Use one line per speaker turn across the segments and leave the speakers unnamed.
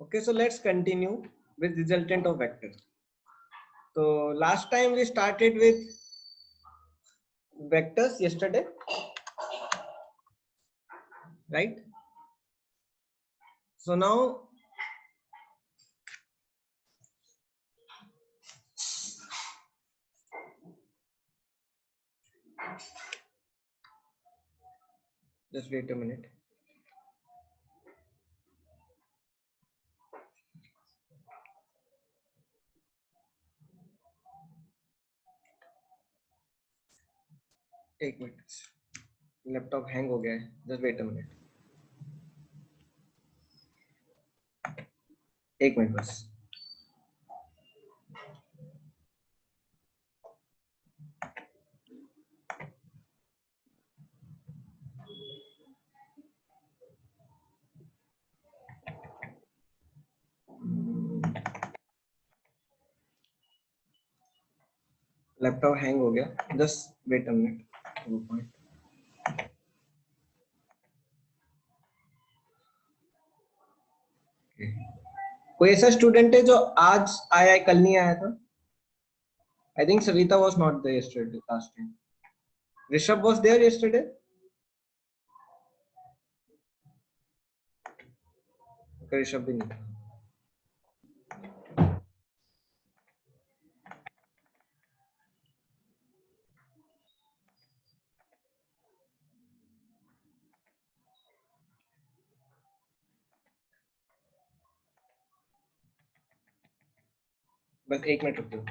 Okay, so let's continue with resultant of vector. So last time we started with vectors yesterday, right? So now just wait a minute. एक minute, laptop hang हो गया है, just wait a minute, एक minute बस। Laptop hang हो गया, just wait a minute. कोई ऐसा स्टूडेंट है जो आज आया है, कल नहीं आया था? I think Savita was not there yesterday last time. Rishabh was there yesterday? Rishabh भी नहीं था। बस एक मिनट रुको।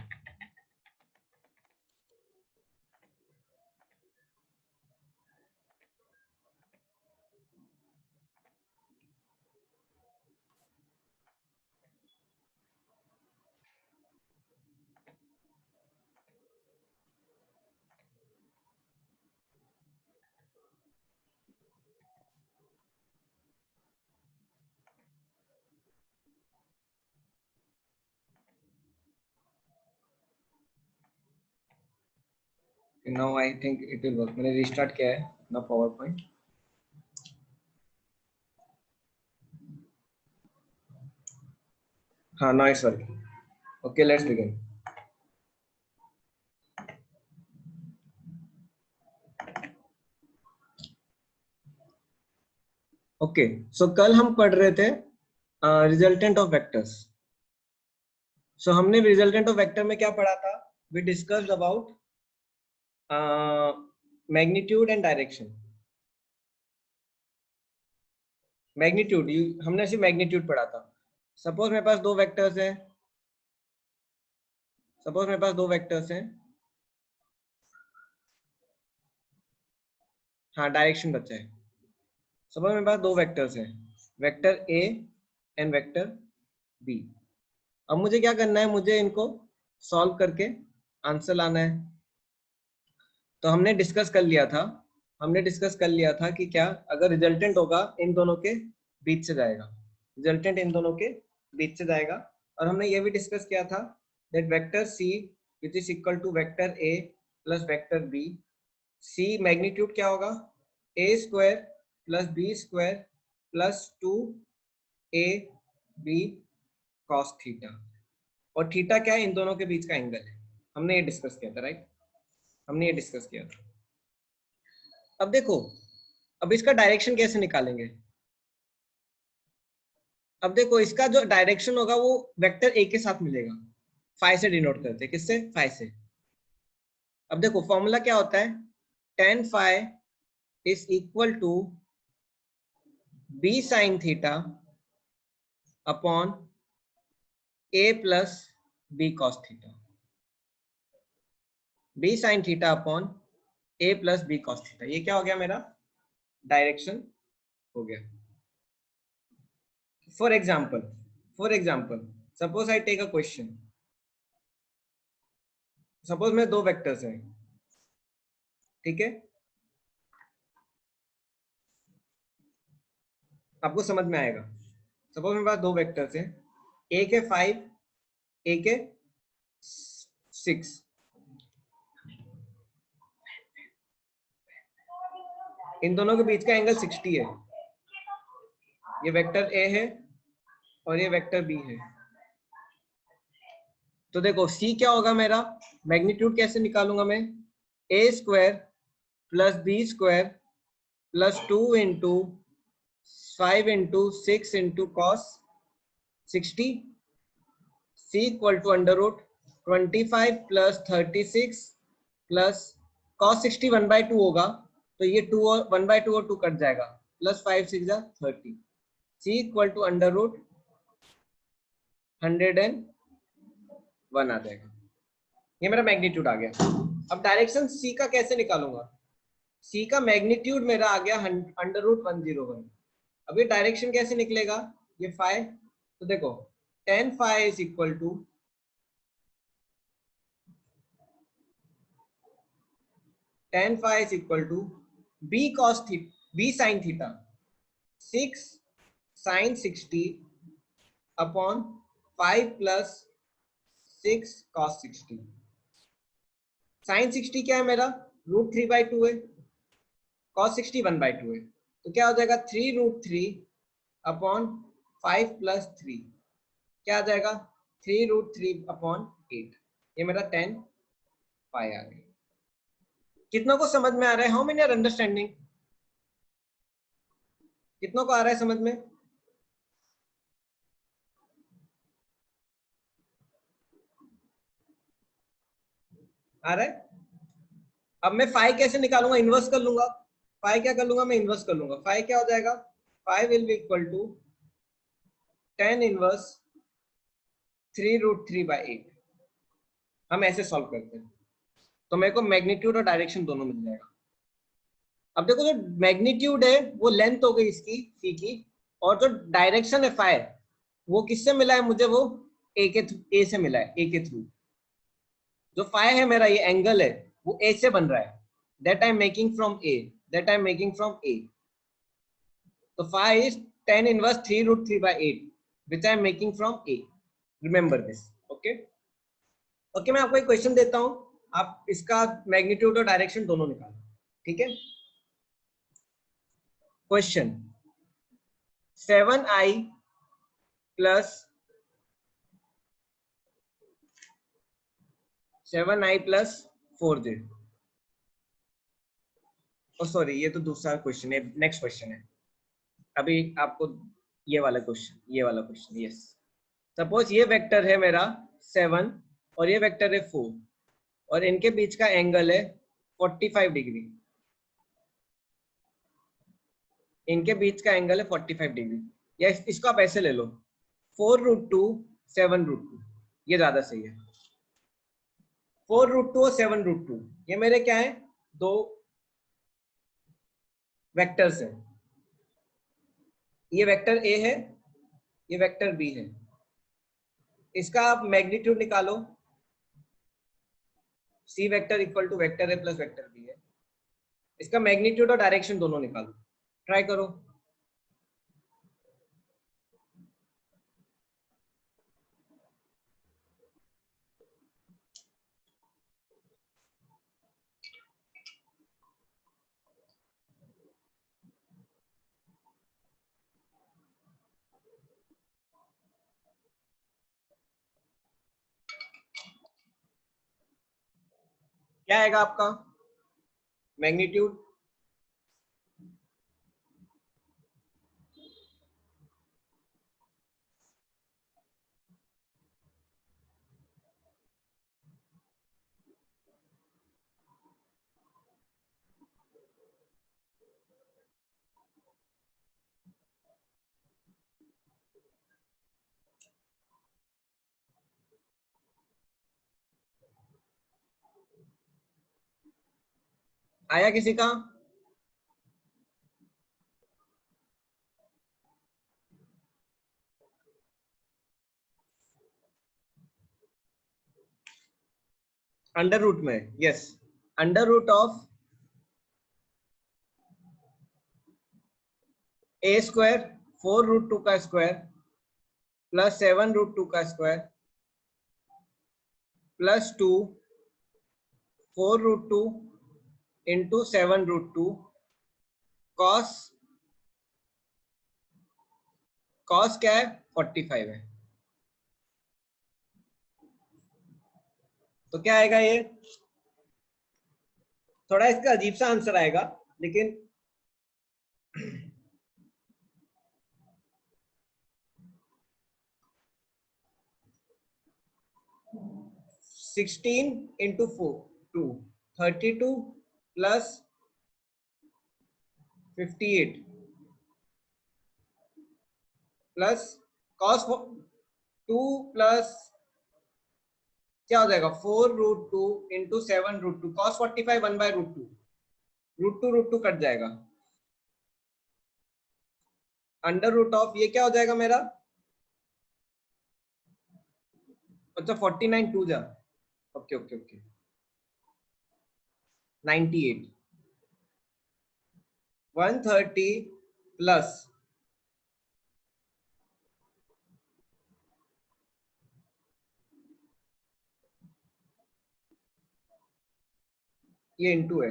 Now I think it will work. मैंने रिस्टार्ट किया है ना पावर पॉइंट। हाँ, now it's working. Okay, let's begin. Okay, so कल हम पढ़ रहे थे रिजल्टेंट ऑफ वेक्टर्स। सो हमने रिजल्टेंट ऑफ वेक्टर में क्या पढ़ा था? We discussed about magnitude and direction. Magnitude, हमने सिर्फ मैग्नीट्यूड पढ़ा था। सपोज मेरे पास दो वेक्टर्स हैं, हाँ डायरेक्शन बचा है। सपोज मेरे पास दो वेक्टर्स हैं, vector A and vector B. अब मुझे क्या करना है? मुझे इनको सॉल्व करके आंसर लाना है। तो हमने डिस्कस कर लिया था कि क्या अगर रिजल्टेंट होगा इन दोनों के बीच से जाएगा, और हमने ये भी डिस्कस किया था that vector C which is equal to vector A plus vector B. C magnitude क्या होगा? A square plus B square plus 2 A B cos theta, और थीटा क्या है? इन दोनों के बीच का एंगल है। हमने ये डिस्कस किया था, राइट? अब देखो, अब इसका डायरेक्शन कैसे निकालेंगे? अब देखो, इसका जो डायरेक्शन होगा वो वेक्टर ए के साथ मिलेगा। फाई से डिनोट करते हैं, किससे? फाई से। अब देखो फॉर्मूला क्या होता है? tan phi is equal to B sine theta upon A plus B cos theta. B sine theta upon A plus B cos theta, ये क्या हो गया? मेरा डायरेक्शन हो गया। For example suppose I take a question. Suppose में दो vectors हैं, ठीक है? आपको समझ में आएगा। सपोज मेरे पास दो वेक्टर्स हैं, ए के 5, ए के 6। इन दोनों के बीच का एंगल 60 है। ये वेक्टर ए है और ये वेक्टर बी है। तो देखो सी क्या होगा मेरा, मैग्नीट्यूड कैसे निकालूंगा मैं, A square plus B square plus 2 into 5 into 6 into cos 60, C equal to under root 25 plus 36 plus cos 60 1/2 होगा, तो ये 2 और 1/2 और 2 कट जाएगा, प्लस 5 6 जा 30, सी इक्वल टू अंडर रूट 101 आ जाएगा। ये मेरा मैग्नीट्यूड आ गया। अब डायरेक्शन सी का कैसे निकालूंगा, सी का मैग्नीट्यूड मेरा आ गया अंडर रूट 101। अब ये डायरेक्शन कैसे निकलेगा, ये फाइ, तो देखो tan phi is equal to B cos theta, B sin theta 6 sin 60 upon 5 plus 6 cos 60। sin 60 क्या है मेरा, रूट 3/2 है, cos 60 1/2 है, तो क्या हो जाएगा 3√3 अपॉन 5 प्लस 3, क्या आ जाएगा 3√3 अपॉन 8। ये मेरा 10 पाई आ गया। कितनों को समझ में आ रहा है, हाउ मेनी आर अंडरस्टैंडिंग, कितनों को आ रहा है समझ में, आ रहा है। अब मैं फाइ कैसे निकालूंगा, इनवर्स कर लूंगा, फाइ क्या कर लूंगा मैं, इनवर्स कर लूंगा, फाइ क्या हो जाएगा, phi will be equal to 10 inverse 3√3/8। हम ऐसे सॉल्व करते हैं तो मेरे को मैग्नीट्यूड और डायरेक्शन दोनों मिल जाएगा। अब देखो जो मैग्नीट्यूड है वो लेंथ हो गई इसकी सी की, और जो डायरेक्शन है फाइ वो किससे मिला है मुझे, वो ए से मिला है, ए के थ्रू। जो फाइ है मेरा ये एंगल है वो ए से बन रहा है, that I am making from A, तो phi is 10 inverse 3√3/8 which I am making from A. Remember this. Okay. Okay, मैं आपको एक क्वेश्चन देता हूं, आप इसका मैग्नीट्यूड और डायरेक्शन दोनों निकालो, ठीक है। Question 7i plus 4j, sorry ये तो दूसरा क्वेश्चन है, नेक्स्ट क्वेश्चन है। अभी आपको ये वाला क्वेश्चन यस, सपोज ये वेक्टर है मेरा 7 और ये वेक्टर है 4 और इनके बीच का एंगल है 45 डिग्री, इनके बीच का एंगल है 45 डिग्री, या इसको आप ऐसे ले लो 4√2 7√2, ये ज्यादा सही है। 4√2 और 7√2 ये मेरे क्या है, दो वेक्टर्स हैं, ये वेक्टर ए है, ये वेक्टर बी है, इसका आप मैग्नीट्यूड निकालो, C vector equal to vector A plus vector B है, इसका मैग्नीट्यूड और डायरेक्शन दोनों निकालो, ट्राई करो। क्या आएगा आपका मैग्नीट्यूड, आया किसी का, अंडर रूट में, yes, under root of A square 4√2 का स्क्वायर प्लस 7√2 का square plus 2 4√2 into 7√2 cos cos क्या है 45 है, तो क्या आएगा ये, थोड़ा इसका अजीब सा आंसर आएगा लेकिन 16 into 4 2 32 plus 58 प्लस cos 2 प्लस क्या हो जाएगा 4√2 into 7√2 cos 45 1/√2 root two cut जाएगा, अंडर रूट ऑफ ये क्या हो जाएगा मेरा, अच्छा 49 2 जा, ओके ओके ओके 98 130 प्लस ये इंटू है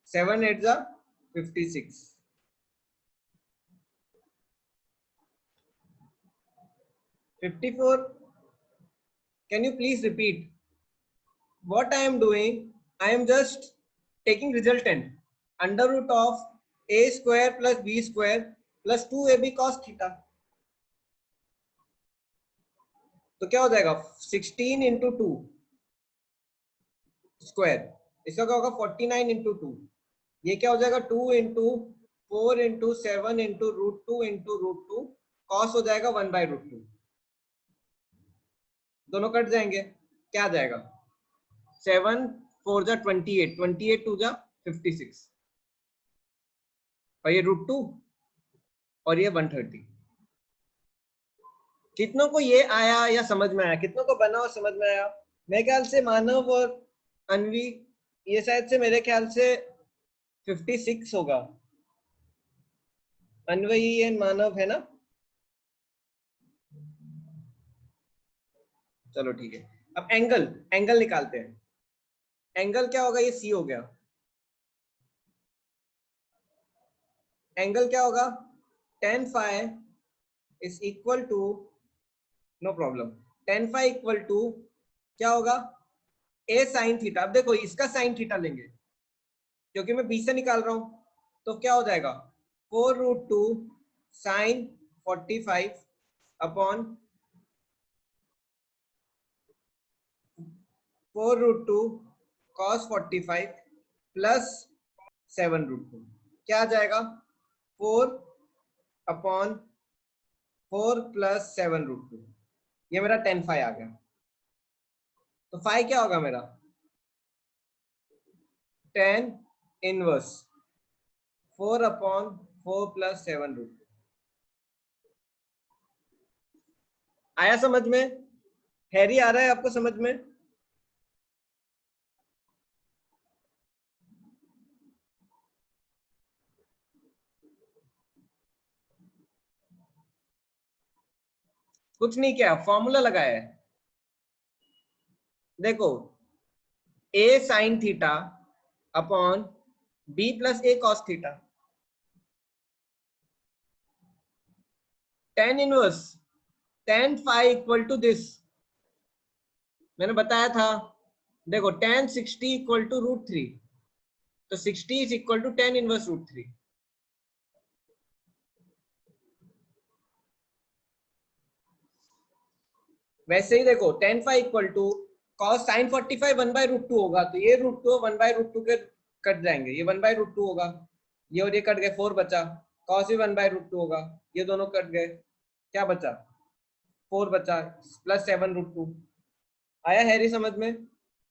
7 8 जा 56 54 can you please repeat what I am doing, I am just taking resultant under root of a square plus b square plus 2ab cos theta, तो क्या हो जाएगा 16 इंटू 2 स्क्वायर, इसका क्या होगा 49 इंटू 2, ये क्या हो जाएगा 2 into 4 into 7 into root two cos हो जाएगा 1/√2, दोनों कट जाएंगे, क्या आ जाएगा 7 4 जा 28 28 2 जा 56 और ये √2 और ये 130, कितनों को ये आया या समझ में आया, कितनों को बना और समझ में आया, मेरे ख्याल से मानव और अनवी ये शायद से मेरे ख्याल से 56 होगा, अनवयी एंड मानव है ना, चलो ठीक है। अब एंगल एंगल निकालते हैं, एंगल क्या होगा, ये सी हो गया, एंगल क्या होगा tan phi is equal to, no problem, tan phi equal to क्या होगा a sin थीटा, अब देखो इसका sin थीटा लेंगे क्योंकि मैं b से निकाल रहा हूं, तो क्या हो जाएगा 4√2 sin 45 अपॉन 4√2 cos 45 प्लस 7√2, क्या आ जाएगा 4 अपॉन 4 प्लस 7√2, ये मेरा tan phi आ गया, तो phi क्या होगा मेरा tan इनवर्स 4 अपॉन 4 प्लस 7√2, आया समझ में, हैरी आ रहा है आपको समझ में, कुछ नहीं किया, फॉर्मूला लगाया है, देखो a sin theta upon b plus a cos theta, tan inverse tan phi equal to this, मैंने बताया था, देखो tan 60 इक्वल टू √3, तो 60 is equal to tan inverse √3, वैसे ही देखो tan phi equal to cos sin 45 1/√2 होगा, तो ये √2 1/√2 के कट जाएंगे, ये 1/√2 होगा, ये और ये कट गए 4 बचा, cos भी 1/√2 होगा, ये दोनों कट गए, क्या बचा 4 बचा प्लस 7√2, आया हैरी समझ में,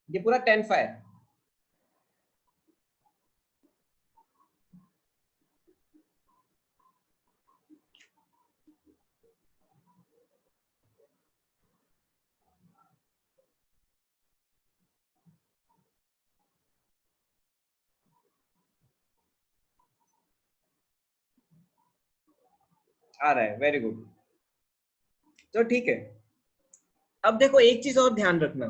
ये पूरा tan phi है, आ रहा है, वेरी गुड, तो ठीक है। अब देखो एक चीज और ध्यान रखना,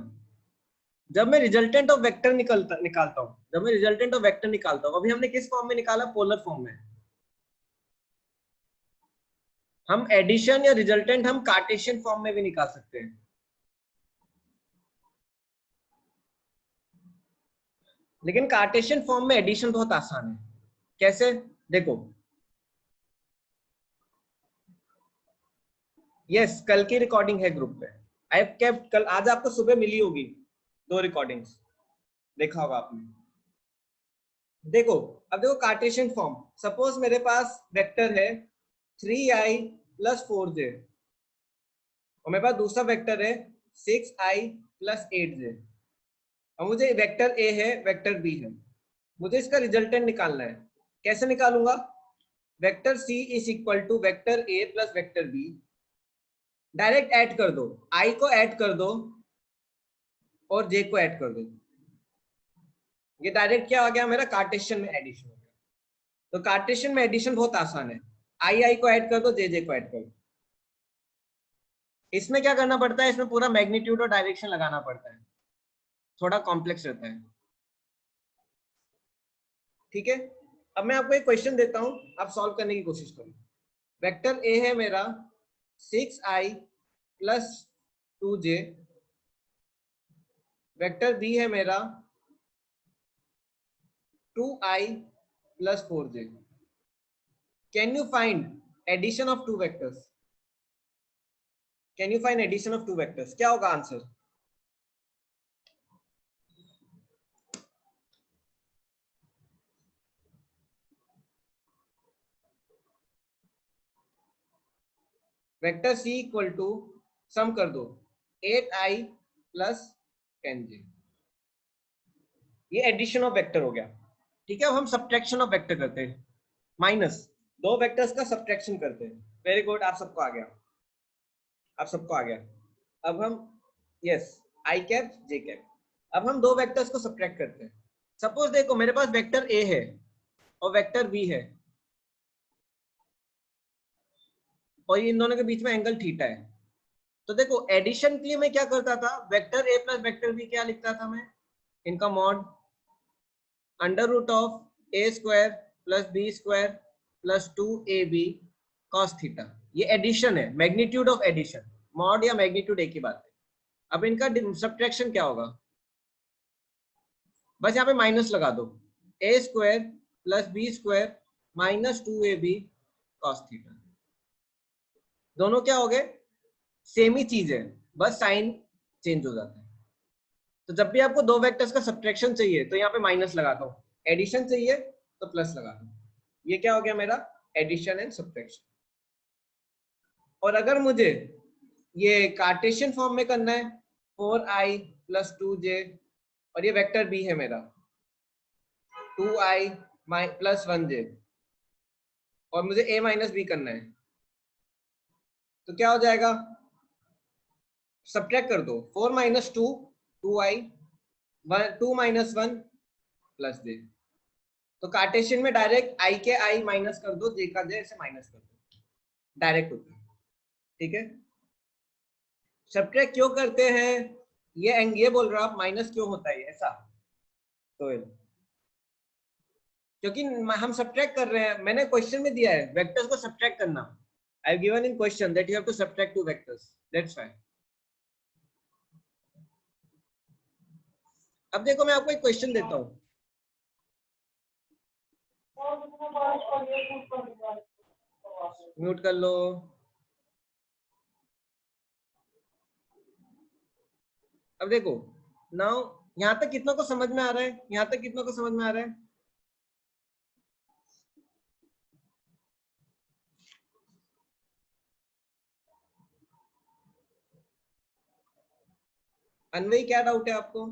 जब मैं रिजल्टेंट ऑफ वेक्टर निकालता हूं, जब मैं रिजल्टेंट ऑफ वेक्टर निकालता हूं, अभी हमने किस फॉर्म में निकाला, पोलर फॉर्म में, हम एडिशन या रिजल्टेंट हम कार्टेशियन फॉर्म में भी निकाल सकते हैं, लेकिन कार्टेशियन फॉर्म में एडिशन बहुत आसान है। कैसे? देखो, यस, कल की रिकॉर्डिंग है ग्रुप पे। आई हैव केप्ट, कल आज आपको सुबह मिली होगी 2 रिकॉर्डिंग्स, देखा होगा आपने। देखो, अब देखो कार्टेशियन फॉर्म, सपोज मेरे पास वेक्टर है 3i + 4j और मेरे पास दूसरा वेक्टर है 6i + 8j। अब मुझे वेक्टर ए है, वेक्टर बी है, मुझे इसका रिजल्टेंट निकालना है। कैसे निकालूंगा? Vector C is equal to vector A plus vector B, direct add कर दो, आई को ऐड कर दो और जे को ऐड कर दो। ये डायरेक्ट क्या आ गया मेरा? कार्टेशियन में एडिशन हो गया। तो कार्टेशियन में एडिशन बहुत आसान है, आई को ऐड कर दो, जे को ऐड कर दो। इसमें क्या करना पड़ता है? इसमें पूरा मैग्नीट्यूड और डायरेक्शन लगाना पड़ता है, थोड़ा कॉम्प्लेक्स रहता है। ठीक है, अब मैं आपको एक क्वेश्चन देता हूं, आप सॉल्व करने की कोशिश करो। वेक्टर ए है मेरा 6i + 2j, वेक्टर बी है मेरा 2i + 4j। Can you find addition of two vectors? Can you find addition of two vectors? क्या होगा answer? Vector C equal to, sum कर दो, 8i + 10j। ये एडिशन ऑफ वेक्टर हो गया। ठीक है, अब हम सब्ट्रैक्शन ऑफ वेक्टर करते हैं, माइनस दो वेक्टर्स का सब्ट्रैक्शन करते हैं। वेरी गुड, आप सबको आ गया, आप सबको आ गया। अब हम, यस, आई कैप जे कैप, अब हम दो वेक्टर्स को सब्ट्रैक्ट करते हैं। सपोज देखो मेरे पास वेक्टर ए है और वेक्टर बी है और इन दोनों के बीच में एंगल थीटा है। तो देखो एडिशन के लिए मैं क्या करता था, vector A plus vector B क्या लिखता था मैं, इनका mod √(a² + b² + 2ab cos theta. ये एडिशन है, मैग्नीट्यूड ऑफ एडिशन, मॉड या मैग्नीट्यूड एक ही बात है। अब इनका सब्ट्रैक्शन क्या होगा? बस यहाँ पे माइनस लगा दो, a² + b² - 2ab cos theta. दोनों क्या हो गए? सेम ही चीज है, बस साइन चेंज हो जाता है। तो जब भी आपको दो वेक्टर्स का सब्ट्रैक्शन चाहिए तो यहाँ पे माइनस लगा दो, एडिशन चाहिए तो प्लस लगा दो। ये क्या हो गया मेरा? Addition and subtraction. और अगर मुझे ये कार्टेशियन फॉर्म में करना है, 4i + 2j, और ये वेक्टर बी है मेरा 2i + 1j, और मुझे a - b करना है, तो क्या हो जाएगा? सब्ट्रैक्ट कर दो, 4 - 2 2i, 2 - 1 + j। तो कार्टेशियन में डायरेक्ट i के i माइनस कर दो, j का j, ऐसे माइनस कर दो, डायरेक्ट होता है। ठीक है, सब्ट्रैक्ट क्यों करते हैं? ये बोल रहा आप माइनस क्यों होता है ऐसा? तो क्योंकि हम सब्ट्रैक्ट कर रहे हैं, मैंने क्वेश्चन में दिया है वेक्टर्स को सब्ट्रैक्ट करना। I have given in question that you have to subtract two vectors, that's why. अब देखो मैं आपको एक क्वेश्चन देता हूँ, म्यूट कर लो। अब देखो नाउ, यहाँ तक कितना को समझ में आ रहा है? यहाँ तक कितना को समझ में आ रहा है? अनवय, क्या डाउट है आपको?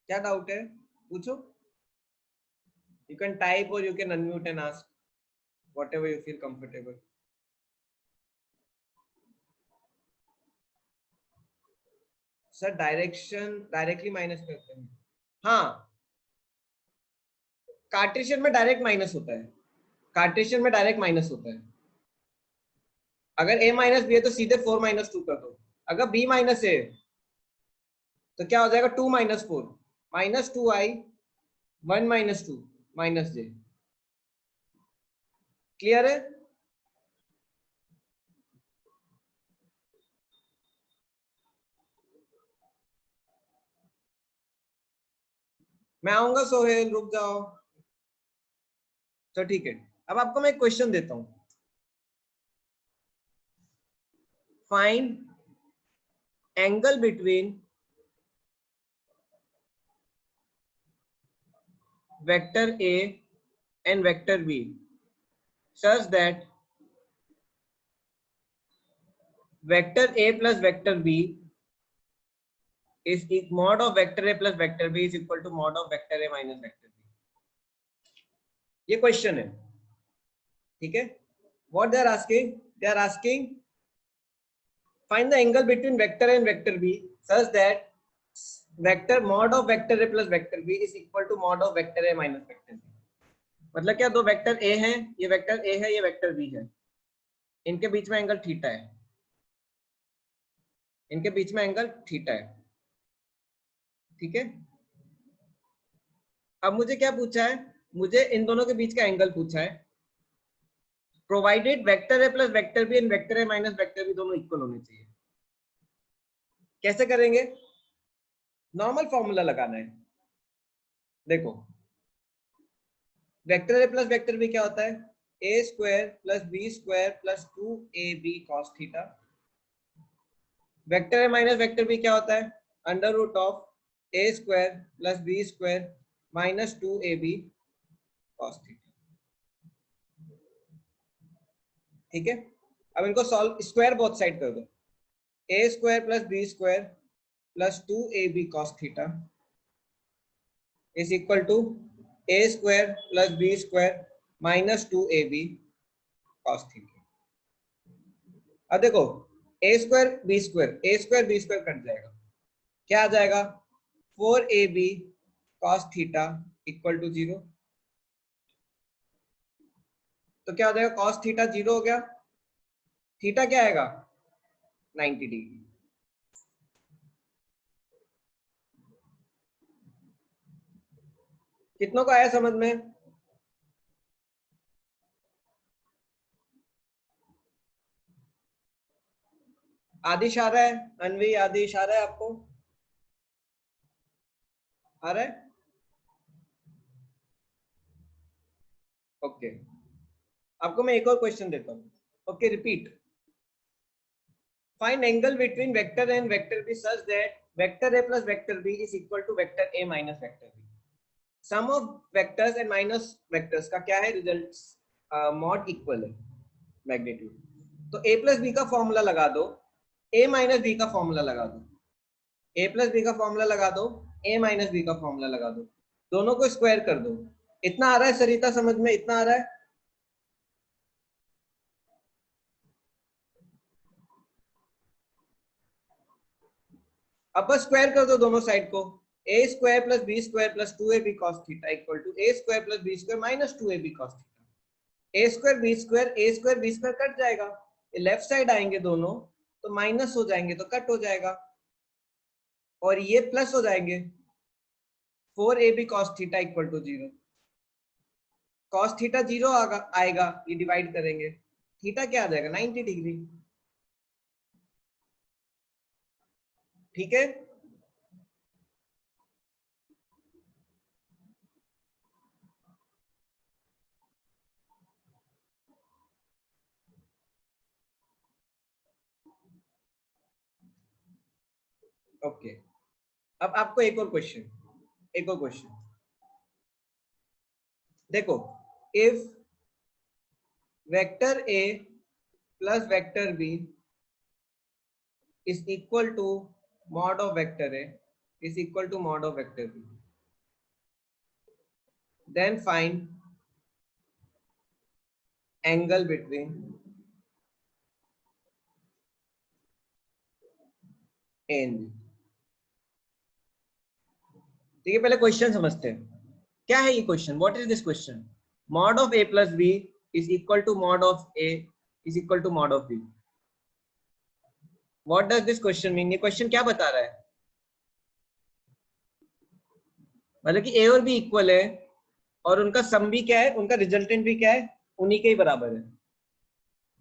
क्या डाउट है? पूछो, you can type or you can unmute and ask whatever you feel comfortable. Sir direction directly minus करते हैं, हाँ, कार्टेशियन में डायरेक्ट माइनस होता है, कार्टेशियन में डायरेक्ट माइनस होता है। अगर a माइनस बी है तो सीधे 4 माइनस 2 कर दो। अगर b माइनस a तो क्या हो जाएगा 2 minus 4 minus 2i 1 minus 2 minus j। Clear है? मैं आऊंगा सोहेल, रुक जाओ। तो ठीक है, अब आपको मैं एक क्वेश्चन देता हूं। Find angle between vector a and vector b such that vector a plus vector b is mod of vector a plus vector b is equal to mod of vector a minus vector b। ये question है, ठीक है। What they are asking find the angle between vector a and vector b such that vector mod of vector a plus vector b is equal to mod of vector a minus vector b। मतलब क्या, दो vector a है, ये vector a है, ये vector b है, इनके बीच में एंगल थीटा है, इनके बीच में एंगल थीटा है, ठीक है। अब मुझे क्या पूछा है, मुझे इन दोनों के बीच का एंगल पूछा है, provided vector A plus vector B and vector A minus vector B दोनों इक्वल होने चाहिए। कैसे करेंगे? नॉर्मल फॉर्मूला लगाना है। देखो vector A plus vector B क्या होता है, A square plus B square plus 2ab cos theta. Vector A minus vector B क्या होता है, under root of A square plus B square minus 2ab cos theta. ठीक है, अब इनको सॉल्व, स्क्वायर बोथ साइड कर दो, A square plus B square plus 2ab cos theta is equal to A square plus B square minus 2ab cos theta. अब देखो A square B square cut जाएगा, क्या आ जाएगा 4ab cos theta equal to 0। तो क्या हो जाएगा, cos theta 0 हो गया, थीटा क्या आएगा 90 डिग्री। कितनों को आया समझ में? आदिश आ रहा है, अनवी आदिश आ रहा है आपको, आ रहा है? ओके, आपको मैं एक और क्वेश्चन देता हूँ। Okay repeat, find angle between vector and vector B such that vector A plus vector B is equal to vector A minus vector B. Sum of vectors and minus vectors का क्या है result, mod equal है magnitude. तो A plus B का formula लगा दो, A minus B का formula लगा दो, ए प्लस बी का फॉर्मूला लगा दो, ए माइनस बी का फॉर्मूला लगा दो, दोनों को स्क्वायर कर दो। इतना आ रहा है सरिता समझ में, इतना आ रहा है? अब बस स्क्वायर कर दो दोनों साइड को, A square plus B square plus 2ab cos theta equal to A square plus B square minus 2ab cos theta. A square B square cut जाएगा, ये लेफ्ट साइड आएंगे दोनों तो माइनस हो जाएंगे तो कट हो जाएगा, और ये प्लस हो जाएंगे, 4ab cos theta equal to 0। cos theta 0 आएगा, ये डिवाइड करेंगे, थीटा क्या आ जाएगा 90 डिग्री। ठीक है, ओके। अब आपको एक और क्वेश्चन, देखो if vector A plus vector B is equal to mod of vector A is equal to mod of vector B, then find angle between A and B। ठीक है, पहले क्वेश्चन समझते हैं, क्या है ये question, what is this question. mod of A plus B is equal to mod of A is equal to mod of B। What does this question mean? ये question क्या बता रहा है? मतलब कि ए और बी इक्वल है और उनका सम भी क्या है, उनका रिजल्टेंट भी क्या है, उन्हीं के ही बराबर है।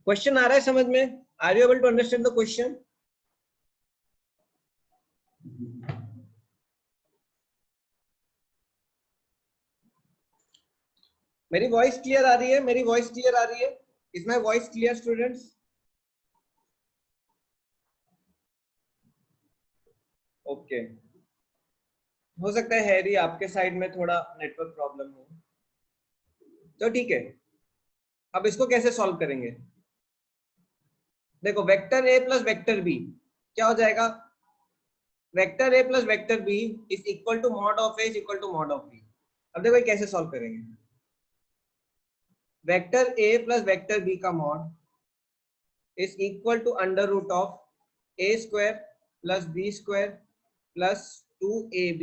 क्वेश्चन आ रहा है समझ में? Are you able to understand the question? मेरी वॉइस क्लियर आ रही है? मेरी वॉइस क्लियर आ रही है? Is my voice clear students? Okay, हो सकता है हैरी आपके साइड में थोड़ा नेटवर्क प्रॉब्लम हो, तो ठीक है। अब इसको कैसे सॉल्व करेंगे? देखो, vector A plus vector B क्या हो जाएगा? Vector A plus vector B is equal to mod of A is equal to mod of B. अब देखो ये कैसे सॉल्व करेंगे? Vector A plus vector B का mod is equal to under root of A square plus B square plus 2ab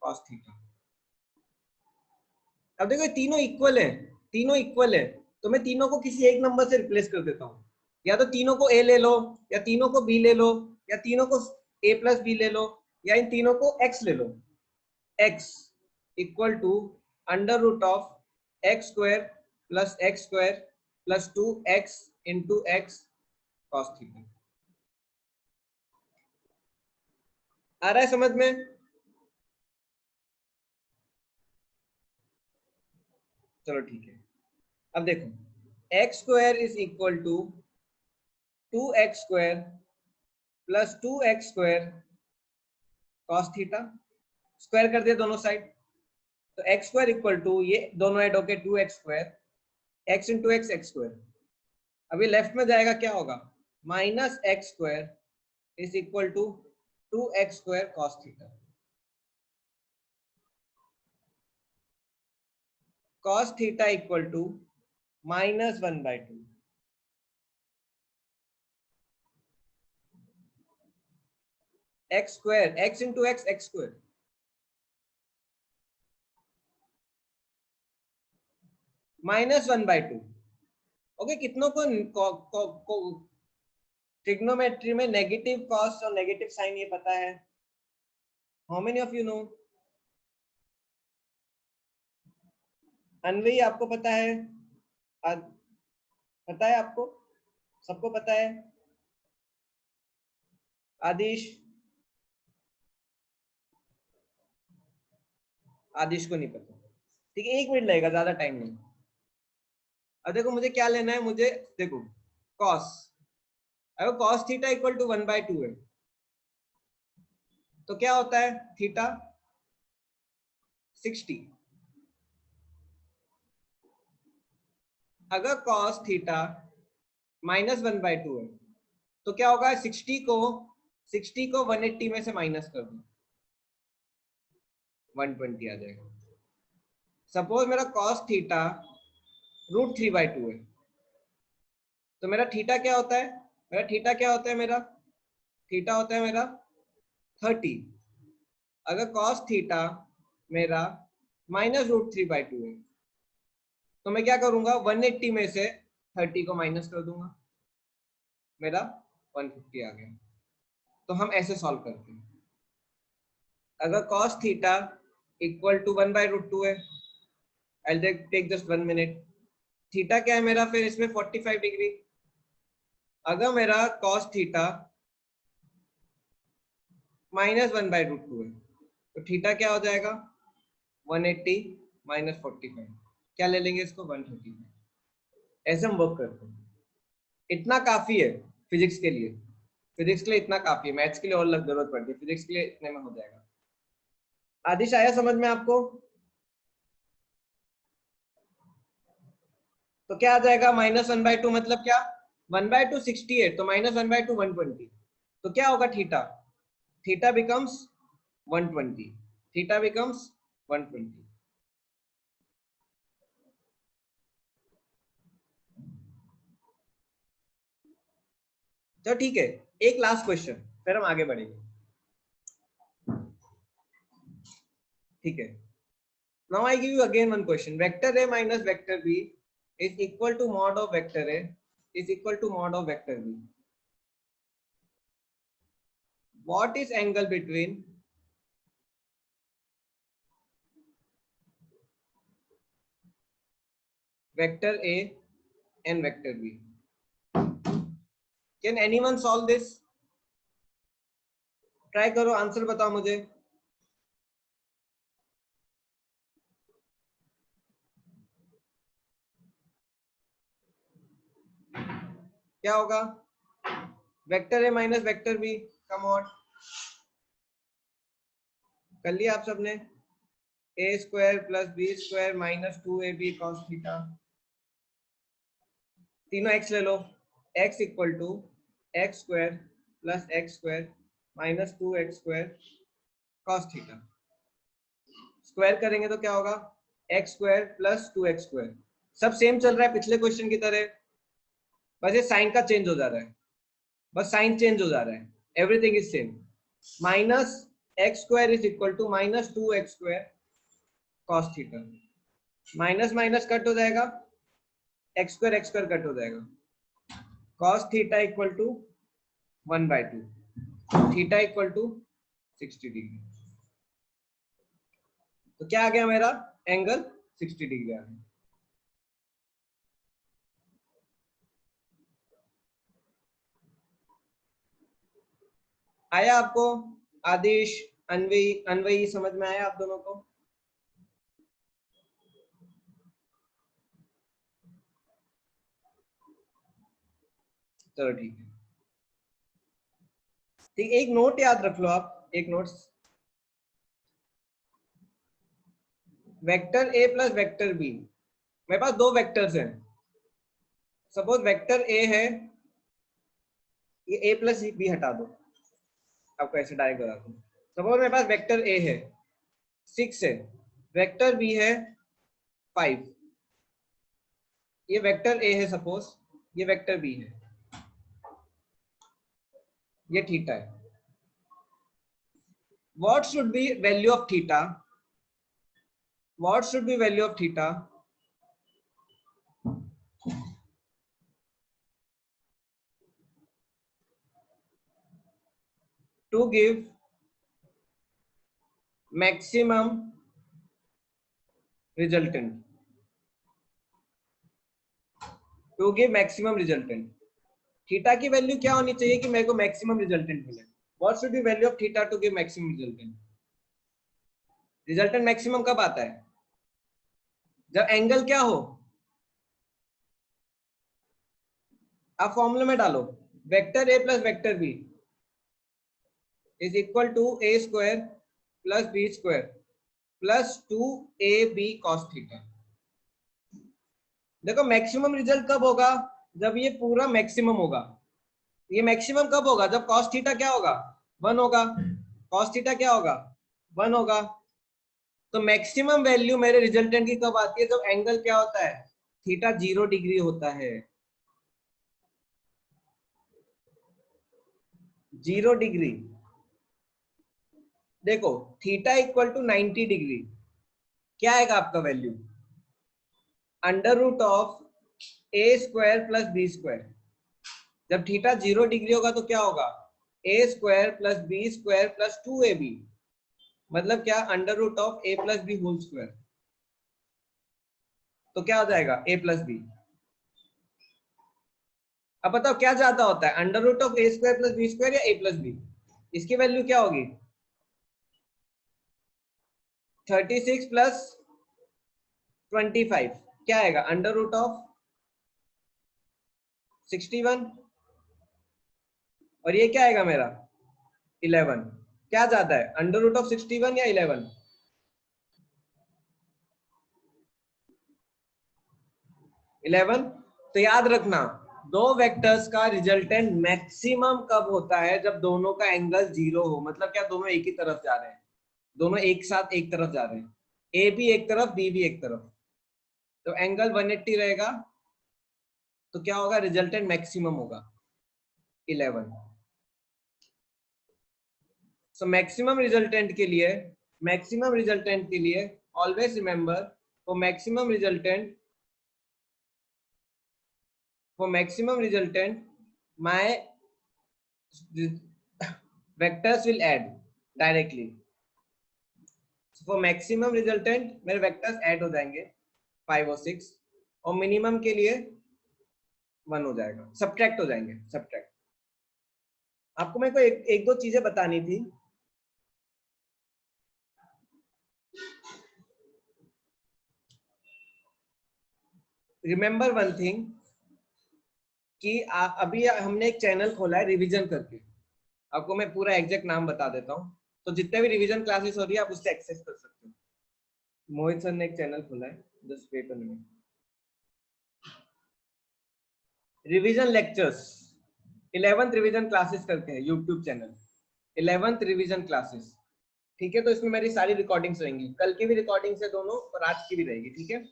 cos theta. अब देखो ये तीनों इक्वल है, तीनों इक्वल है, तो मैं तीनों को किसी एक नंबर से रिप्लेस कर देता हूँ। या तो तीनों को ए ले लो, या तीनों को बी ले लो, या तीनों को ए प्लस बी ले लो, या इन तीनों को एक्स ले लो। X equal to under root of X square plus 2x into X cos theta. आ रहा है समझ में? चलो ठीक है। अब देखो, X square is equal to 2x square plus 2x square cos theta. Square कर दिया दोनों साइड, तो एक्स स्क्वायर इक्वल टू, ये दोनों ऐड होके 2x square, x into x x square. अभी लेफ्ट में जाएगा क्या होगा? Minus x square is equal to 2x square cos theta. Cos theta equal to -1/2। X square, x into x x square, -1/2। Okay, कितनों को trigonometry में negative cos और negative sine ये पता है? How many of you know? Anvay आपको पता है? पता है आपको? सबको पता है? आदिश? आदिश को नहीं पता? ठीक है, 1 मिनट लगेगा, ज्यादा टाइम नहीं। अब देखो मुझे क्या लेना है, मुझे देखो कॉस, अगर कॉस थीटा इक्वल टू 1/2 है तो क्या होता है? थीटा 60। अगर कॉस थीटा -1/2 है तो क्या होगा? 60 को 180 में से माइनस कर दो, 120 आ जाएगा। सपोज मेरा कॉस थीटा √3/2 है, तो मेरा थीटा क्या होता है? मेरा थीटा क्या होता है? मेरा थीटा होता है मेरा 30। अगर कॉस थीटा मेरा -√3/2 है तो मैं क्या करूंगा? 180 में से 30 को माइनस कर दूंगा, मेरा 150 आ गया। तो हम ऐसे सॉल्व करते हैं। अगर cos थीटा इक्वल टू 1/√2 है, I take just 1 minute. Theta क्या है मेरा फिर इसमें? 45 डिग्री। अगर मेरा cos थीटा -1/√2 है तो थीटा क्या हो जाएगा? 180 - 45। क्या ले लेंगे इसको? 135। ऐसे हम वर्क करते हैं। इतना काफी है फिजिक्स के लिए, फिजिक्स के लिए इतना काफी है। मैथ्स के लिए और जरूरत पड़ती है, फिजिक्स के लिए इतने में हो जाएगा। आदिश आया समझ में आपको? तो क्या आ जाएगा? -1/2 मतलब क्या? 1/2 60 है, तो -1/2 120। तो क्या होगा? Theta, theta becomes 120, theta becomes 120। तो ठीक है, एक लास्ट क्वेश्चन फिर हम आगे बढ़ेंगे। ठीक है, now I give you again one question. Vector a minus vector b is equal to mod of vector a is equal to mod of vector b। What is angle between vector A and vector B? Can anyone solve this? Try करो, answer बताओ मुझे। क्या होगा? Vector A minus vector B, come on, कर लिया आप सबने? A square plus B square minus 2ab cos theta, तीनों एक्स ले लो, x equal to X square plus X square minus 2x square cos theta. Square करेंगे तो क्या होगा? X square plus 2x square, सब सेम चल रहा है पिछले क्वेश्चन की तरह, बस ये साइन का चेंज हो जा रहा है, बस साइन चेंज हो जा रहा है, everything is same. Minus x square is equal to minus 2x square cos theta, minus minus cut हो जाएगा, एक्स स्क्वायर कट हो जाएगा, cos theta equal to 1/2, theta equal to 60 degree. तो क्या आ गया मेरा? एंगल 60 डिग्री आ गया। आया आपको? आदेश, अनवई, अनवई समझ में आया आप दोनों को? चलो ठीक है। ठीक, एक नोट याद रख लो आप, एक note, vector A plus vector B, मेरे पास दो वेक्टर्स हैं, सपोज वेक्टर ए है, ये ए प्लस बी हटा दो, आपको ऐसे डायरेक्ट बता दूं। सपोज मेरे पास वेक्टर ए है 6 है, वेक्टर बी है 5, ये वेक्टर ए है सपोज, ये वेक्टर बी है, ये थीटा है। What should be value of theta? What should be value of theta to give maximum resultant? To give maximum resultant, theta की वैल्यू क्या होनी चाहिए कि मेरे को मैक्सिमम रिजल्टेंट मिले? What should be value of theta to give maximum resultant? Resultant maximum कब आता है? जब एंगल क्या हो? आप फॉर्मूले में डालो, vector A plus vector B is equal to A square plus B square plus 2ab cos theta. देखो मैक्सिमम रिजल्ट कब होगा? जब ये पूरा मैक्सिमम होगा। ये मैक्सिमम कब होगा? जब cos थीटा क्या होगा? 1 होगा। cos थीटा क्या होगा? 1 होगा। तो मैक्सिमम वैल्यू मेरे रिजल्टेंट की कब आती है? जब एंगल क्या होता है? थीटा 0 डिग्री होता है, 0 डिग्री। देखो थीटा इक्वल टू 90 डिग्री, क्या आएगा आपका value? Under root of A square plus B square. जब थीटा 0 डिग्री होगा तो क्या होगा? A square plus B square plus 2ab, मतलब क्या? Under root of A plus B whole square. तो क्या हो जाएगा? A plus B. अब बताओ क्या ज्यादा होता है, under root of A square plus B square या ए प्लस बी? इसकी वैल्यू क्या होगी? 36 प्लस 25 क्या आएगा? अंडर रूट ऑफ 61, और ये क्या आएगा मेरा? 11। क्या ज्यादा है, अंडर रूट ऑफ 61 या 11? 11। तो याद रखना, दो वेक्टर्स का रिजल्टेंट मैक्सिमम कब होता है? जब दोनों का एंगल 0 हो, मतलब क्या? दोनों एक ही तरफ जा रहे हैं, दोनों एक साथ एक तरफ जा रहे हैं, ए भी एक तरफ बी भी एक तरफ, तो एंगल 180 रहेगा। तो क्या होगा? रिजल्टेंट मैक्सिमम होगा 11। सो मैक्सिमम रिजल्टेंट के लिए always remember, for maximum resultant my vectors will add directly. For maximum resultant मेरे वेक्टर्स ऐड हो जाएंगे 5 और 6, और मिनिमम के लिए 1 हो जाएगा, सब्ट्रैक्ट हो जाएंगे, सब्ट्रैक्ट। आपको मेरे को एक दो चीजें बतानी थी। रिमेंबर वन थिंग कि अभी हमने एक चैनल खोला है रिवीजन करके। आपको मैं पूरा एग्जैक्ट नाम बता देता हूँ, तो जितने भी रिवीजन क्लासेस हो रही है आप उससे एक्सेस कर सकते हो। मोहित सर ने एक चैनल खोला है, just wait a minute. Revision lectures 11th revision classes करते हैं YouTube channel, 11th revision classes. ठीक है, तो इसमें मेरी सारी रिकॉर्डिंग्स रहेंगी, कल की भी रिकॉर्डिंग्स है दोनों और आज की भी रहेगी। ठीक है,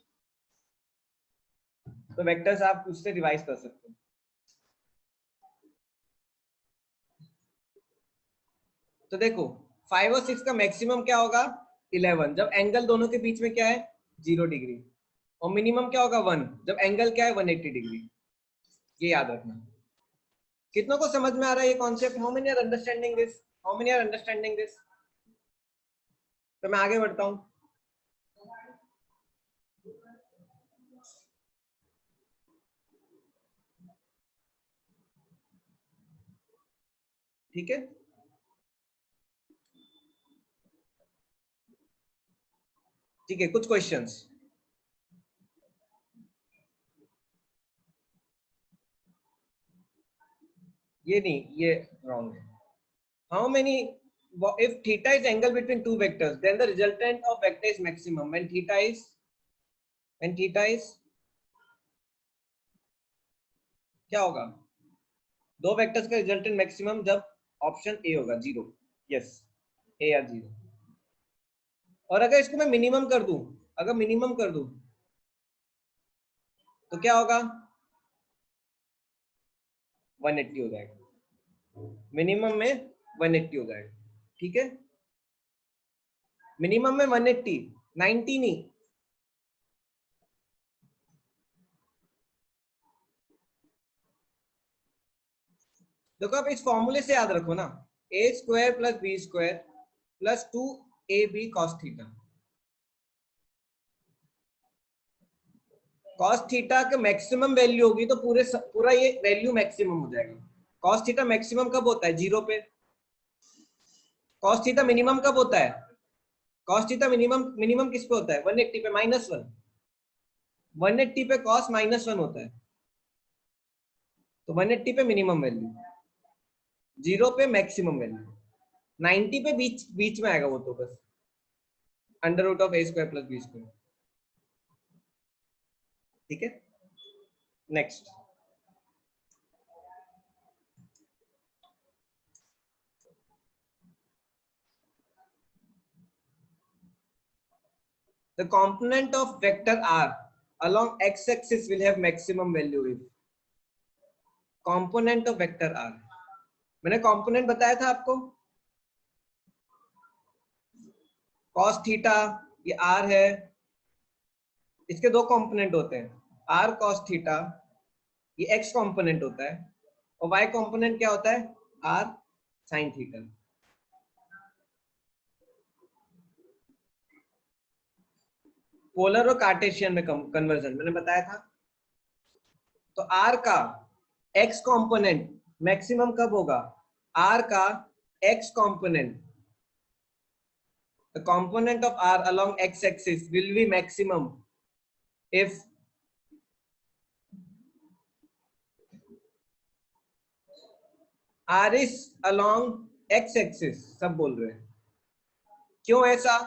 तो वेक्टर्स आप उससे रिवाइज कर सकते हो। तो देखो 5 और 6 का मैक्सिमम क्या होगा 11, जब एंगल दोनों के बीच में क्या है 0 डिग्री, और मिनिमम क्या होगा 1 जब एंगल क्या है 180 डिग्री। ये याद रखना। कितनों को समझ में आ रहा है ये concept? How many are understanding this? How many are understanding this? तो मैं आगे बढ़ता हूँ। ठीक है, ठीक है, कुछ क्वेश्चंस। ये नहीं, ये रॉन्ग है। How many, if theta is angle between two vectors, then the resultant of vector is maximum when theta is क्या होगा? दो वेक्टर्स का रिजल्टेंट मैक्सिमम जब ऑप्शन ए होगा 0। यस, ए या 0। और अगर इसको मैं मिनिमम कर दूं, अगर मिनिमम कर दूं तो क्या होगा? 180 हो जाएगा, मिनिमम में 180 हो जाएगा। ठीक है, मिनिमम में 180, 90 नहीं। देखो आप इस फॉर्मूले से याद रखो ना, A square plus B square plus 2ab cos theta. cos theta का मैक्सिमम वैल्यू होगी तो पूरा ये वैल्यू मैक्सिमम हो जाएगा। cos थीटा मैक्सिमम कब होता है? 0 पे। cos थीटा मिनिमम कब होता है? cos थीटा मिनिमम मिनिमम किस पे होता है? 180 पे, -1। 180 पे cos -1 होता है, तो 180 पे मिनिमम वैल्यू, 0 पे मैक्सिमम वैल्यू, 90 पे बीच बीच में आएगा वो, तो बस under root of A square plus B square. ठीक है, next. The component of vector r along x-axis will have maximum value if component of vector r। मैंने component बताया था आपको, cos थीटा ये r है, इसके दो कंपोनेंट होते हैं, r cos थीटा ये x कंपोनेंट होता है, और y कंपोनेंट क्या होता है? r sin theta. पोलर और कार्टेशियन में कन्वर्जन मैंने बताया था। तो r का x कंपोनेंट मैक्सिमम कब होगा? r का x component, the component of r along x axis will be maximum if r is along x axis। सब बोल रहे हैं क्यों ऐसा?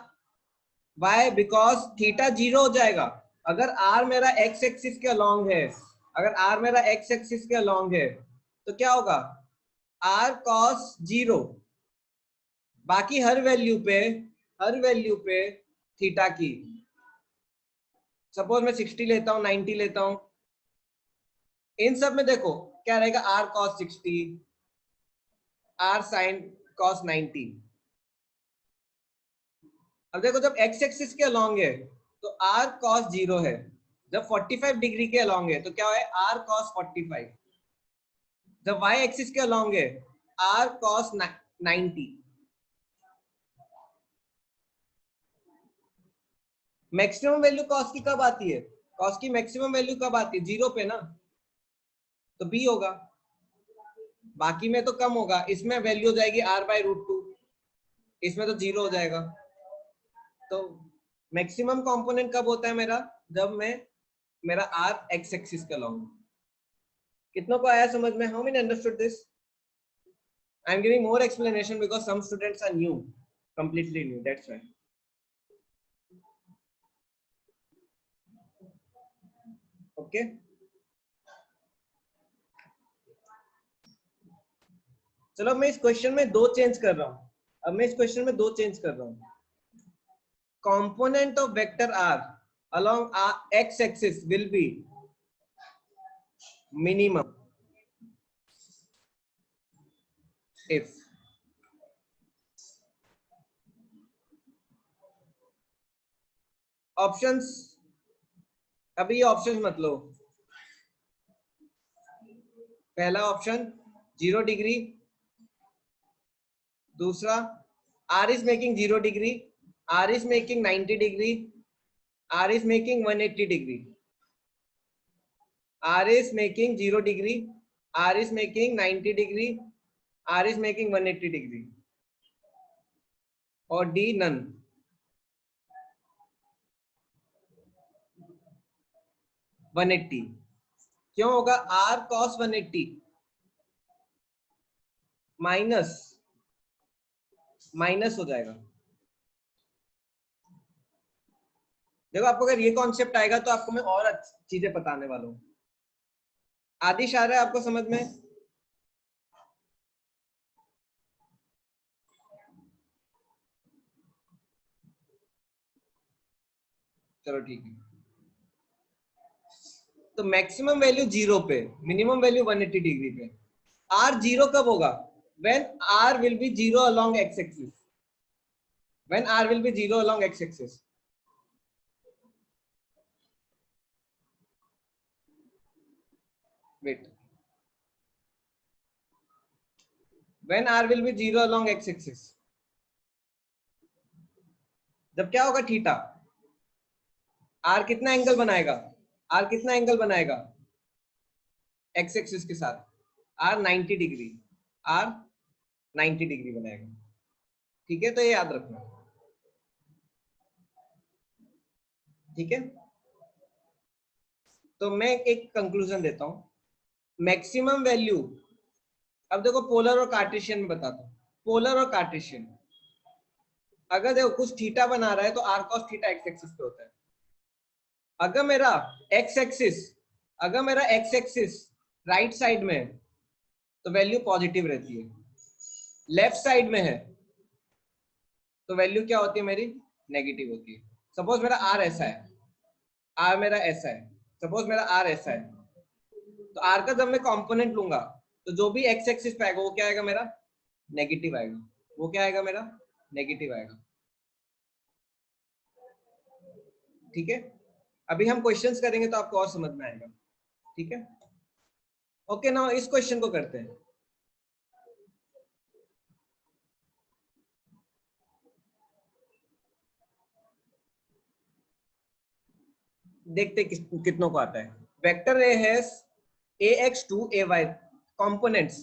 Why? Because थीटा 0 हो जाएगा। अगर r मेरा x एक्सिस के अलोंग है, अगर r मेरा x एक्सिस के अलोंग है तो क्या होगा? r cos 0। बाकी हर वैल्यू पे थीटा की, सपोज मैं 60 लेता हूं, 90 लेता हूं, इन सब में देखो क्या रहेगा? r cos 60, r sin cos 90। अब देखो जब x एक्सिस के अलोंग है तो r cos 0 है, जब 45 डिग्री के अलोंग है तो क्या है? r cos 45। जब y एक्सिस के अलोंग है r cos 90। Maximum value cos की कब आती है? कॉस की मैक्सिमम वैल्यू कब आती है? 0 पे ना, तो बी होगा। बाकी में तो कम होगा, इसमें वैल्यू हो जाएगी r/√2, इसमें तो 0 हो जाएगा। तो मैक्सिमम कंपोनेंट कब होता है मेरा? जब मैं मेरा r x एक्सिस का लाऊंगा। कितनों को आया समझ में? How many understood this? I am giving more explanation because some students are new, completely new, that's why. Okay, चलो मैं इस क्वेश्चन में दो चेंज कर रहा हूं। अब मैं इस क्वेश्चन में दो चेंज कर रहा हूं। Component of vector r along x axis will be minimum if options, अभी ऑप्शंस मत लो। पहला ऑप्शन 0 डिग्री, दूसरा r is making 0 degree, r is making 90 degree, r is making 180 degree, r is making 0 degree, r is making 90 degree, r is making 180 degree, और d none. One 180 क्यों होगा? r cos 180 minus minus हो जाएगा। देखो, आपको अगर ये concept आएगा तो आपको मैं और चीजें बताने वाला हूँ। आदिश आ रहा है आपको समझ में? चलो ठीक है। तो मैक्सिमम वैल्यू 0 पे, मिनिमम वैल्यू 180 डिग्री पे। r 0 कब होगा? when r will be 0 along x axis, when r will be 0 along x axis। wait, when r will be 0 along x axis, जब क्या होगा? थीटा। r कितना एंगल बनाएगा? r कितना एंगल बनाएगा x एक्सिस के साथ? r 90 डिग्री, r 90 डिग्री बनाएगा। ठीक है, तो ये याद रखना। ठीक है, तो मैं एक कंक्लूजन देता हूं। मैक्सिमम वैल्यू, अब देखो पोलर और कार्टेशियन में बताता हूं। पोलर और कार्टेशियन, अगर देखो कुछ थीटा बना रहा है तो r cos theta x axis पे होता है। अगर मेरा x एक्सिस, अगर मेरा x एक्सिस राइट साइड में है तो वैल्यू पॉजिटिव रहती है, लेफ्ट साइड में है तो वैल्यू क्या होती है मेरी? नेगेटिव होती है। सपोज मेरा r ऐसा है, r मेरा ऐसा है, सपोज मेरा r ऐसा है, तो r का जब मैं कंपोनेंट लूंगा तो जो भी x एक्सिस पे आएगा वो क्या आएगा मेरा? नेगेटिव आएगा। वो क्या आएगा मेरा? नेगेटिव आएगा। ठीक है, अभी हम क्वेश्चंस करेंगे तो आपको और समझ में आएगा। ठीक है, ओके, नाउ इस क्वेश्चन को करते हैं। देखते कितनों को आता है। Vector A has ax2 ay components.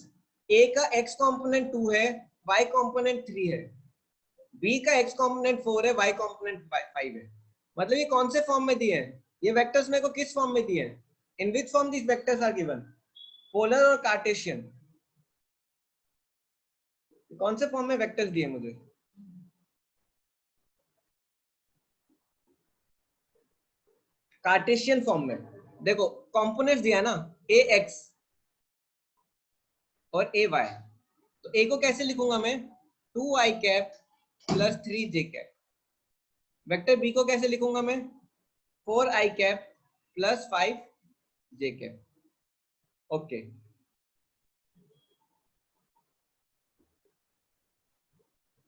a का x कंपोनेंट 2 है, y कंपोनेंट 3 है, b का x कंपोनेंट 4 है, y कंपोनेंट 5 है। मतलब ये कौन से फॉर्म में दिए हैं? ये वेक्टर्स मेरे को किस फॉर्म में दिए हैं? In which form this vectors are given? Polar और कार्टेशियन, कौन से फॉर्म में वेक्टर्स दिए मुझे? कार्टेशियन फॉर्म में। देखो कंपोनेंट्स दिया ना, ax और ay, तो a को कैसे लिखूंगा मैं? 2i cap plus 3j cap. Vector b को कैसे लिखूंगा मैं? 4i cap plus 5j cap. Okay,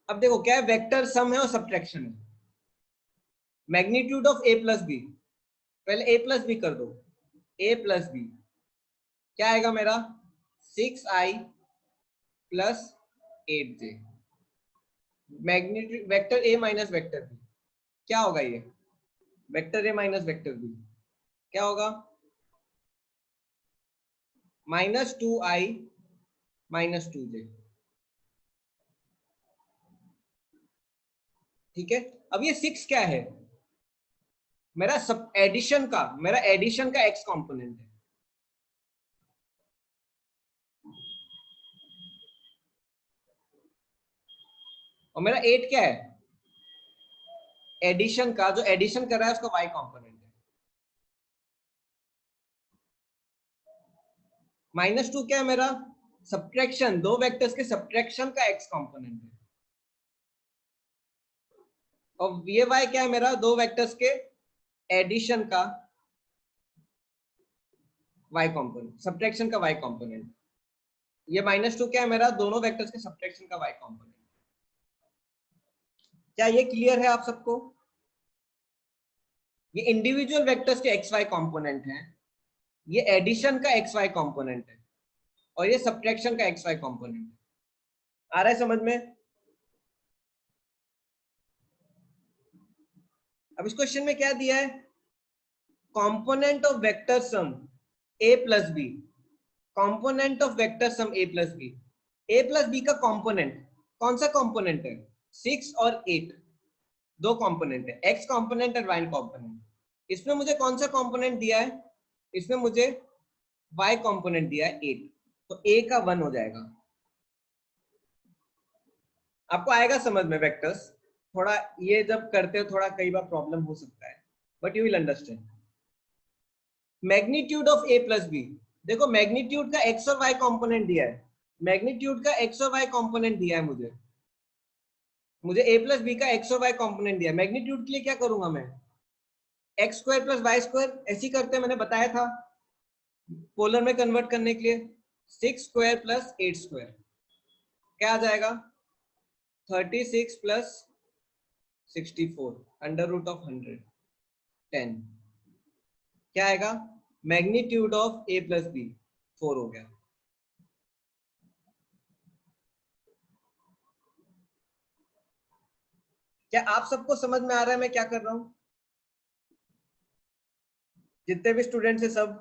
अब देखो क्या है? वेक्टर सम है और सब्ट्रैक्शन है। Magnitude of a plus b, पहले a प्लस बी कर दो। a प्लस बी क्या आएगा मेरा? 6i plus 8j। Magnitude vector ए माइनस वेक्टर बी क्या होगा? ये वेक्टर ए माइनस वेक्टर बी क्या होगा? -2i -2j। ठीक है, अब ये 6 क्या है? मेरा सब एडिशन का, मेरा एडिशन का x कंपोनेंट है। और मेरा 8 क्या है? एडिशन का, जो एडिशन कर रहा है उसका y कंपोनेंट है। -2 क्या है मेरा? सब्ट्रैक्शन, दो वेक्टर्स के सब्ट्रैक्शन का x कंपोनेंट है। और ये y क्या है मेरा? दो वेक्टर्स के एडिशन का y कंपोनेंट, सब्ट्रैक्शन का y कंपोनेंट। ये -2 क्या है मेरा? दोनों वेक्टर्स के सब्ट्रैक्शन का y कंपोनेंट। क्या ये क्लियर है आप सबको? ये इंडिविजुअल वेक्टर्स के xy कंपोनेंट हैं, ये एडिशन का xy कंपोनेंट है, और ये सब्ट्रैक्शन का xy कंपोनेंट है। आ रहा है समझ में? अब इस क्वेश्चन में क्या दिया है? Component of vector sum a plus b, component of vector sum a plus b. a plus B का कंपोनेंट कौन सा कंपोनेंट है? 6 और 8 दो कंपोनेंट है, x कंपोनेंट और y कंपोनेंट। इसमें मुझे कौन सा कंपोनेंट दिया है? इसमें मुझे y कंपोनेंट दिया है 8, तो a का 1 हो जाएगा। आपको आएगा समझ में वेक्टर्स? थोड़ा ये जब करते हो थोड़ा कई बार प्रॉब्लम हो सकता है, but you will understand. Magnitude of a plus b, देखो मैग्नीट्यूड का x और y कंपोनेंट दिया है, मैग्नीट्यूड का x और y कंपोनेंट दिया है मुझे a प्लस बी का x और y कंपोनेंट दिया है। मैग्नीट्यूड के लिए क्या करूंगा मैं? X square plus y square, ऐसी करते मैंने बताया था पोलर में कन्वर्ट करने के लिए। 6 स्क्वायर प्लस 8 स्क्वायर क्या आ जाएगा? 36 प्लस 64 अंडर रूट ऑफ 100 10 क्या आएगा? Magnitude of a plus b 4 हो गया। क्या आप सबको समझ में आ रहा है मैं क्या कर रहा हूं? जितने भी स्टूडेंट्स हैं सब?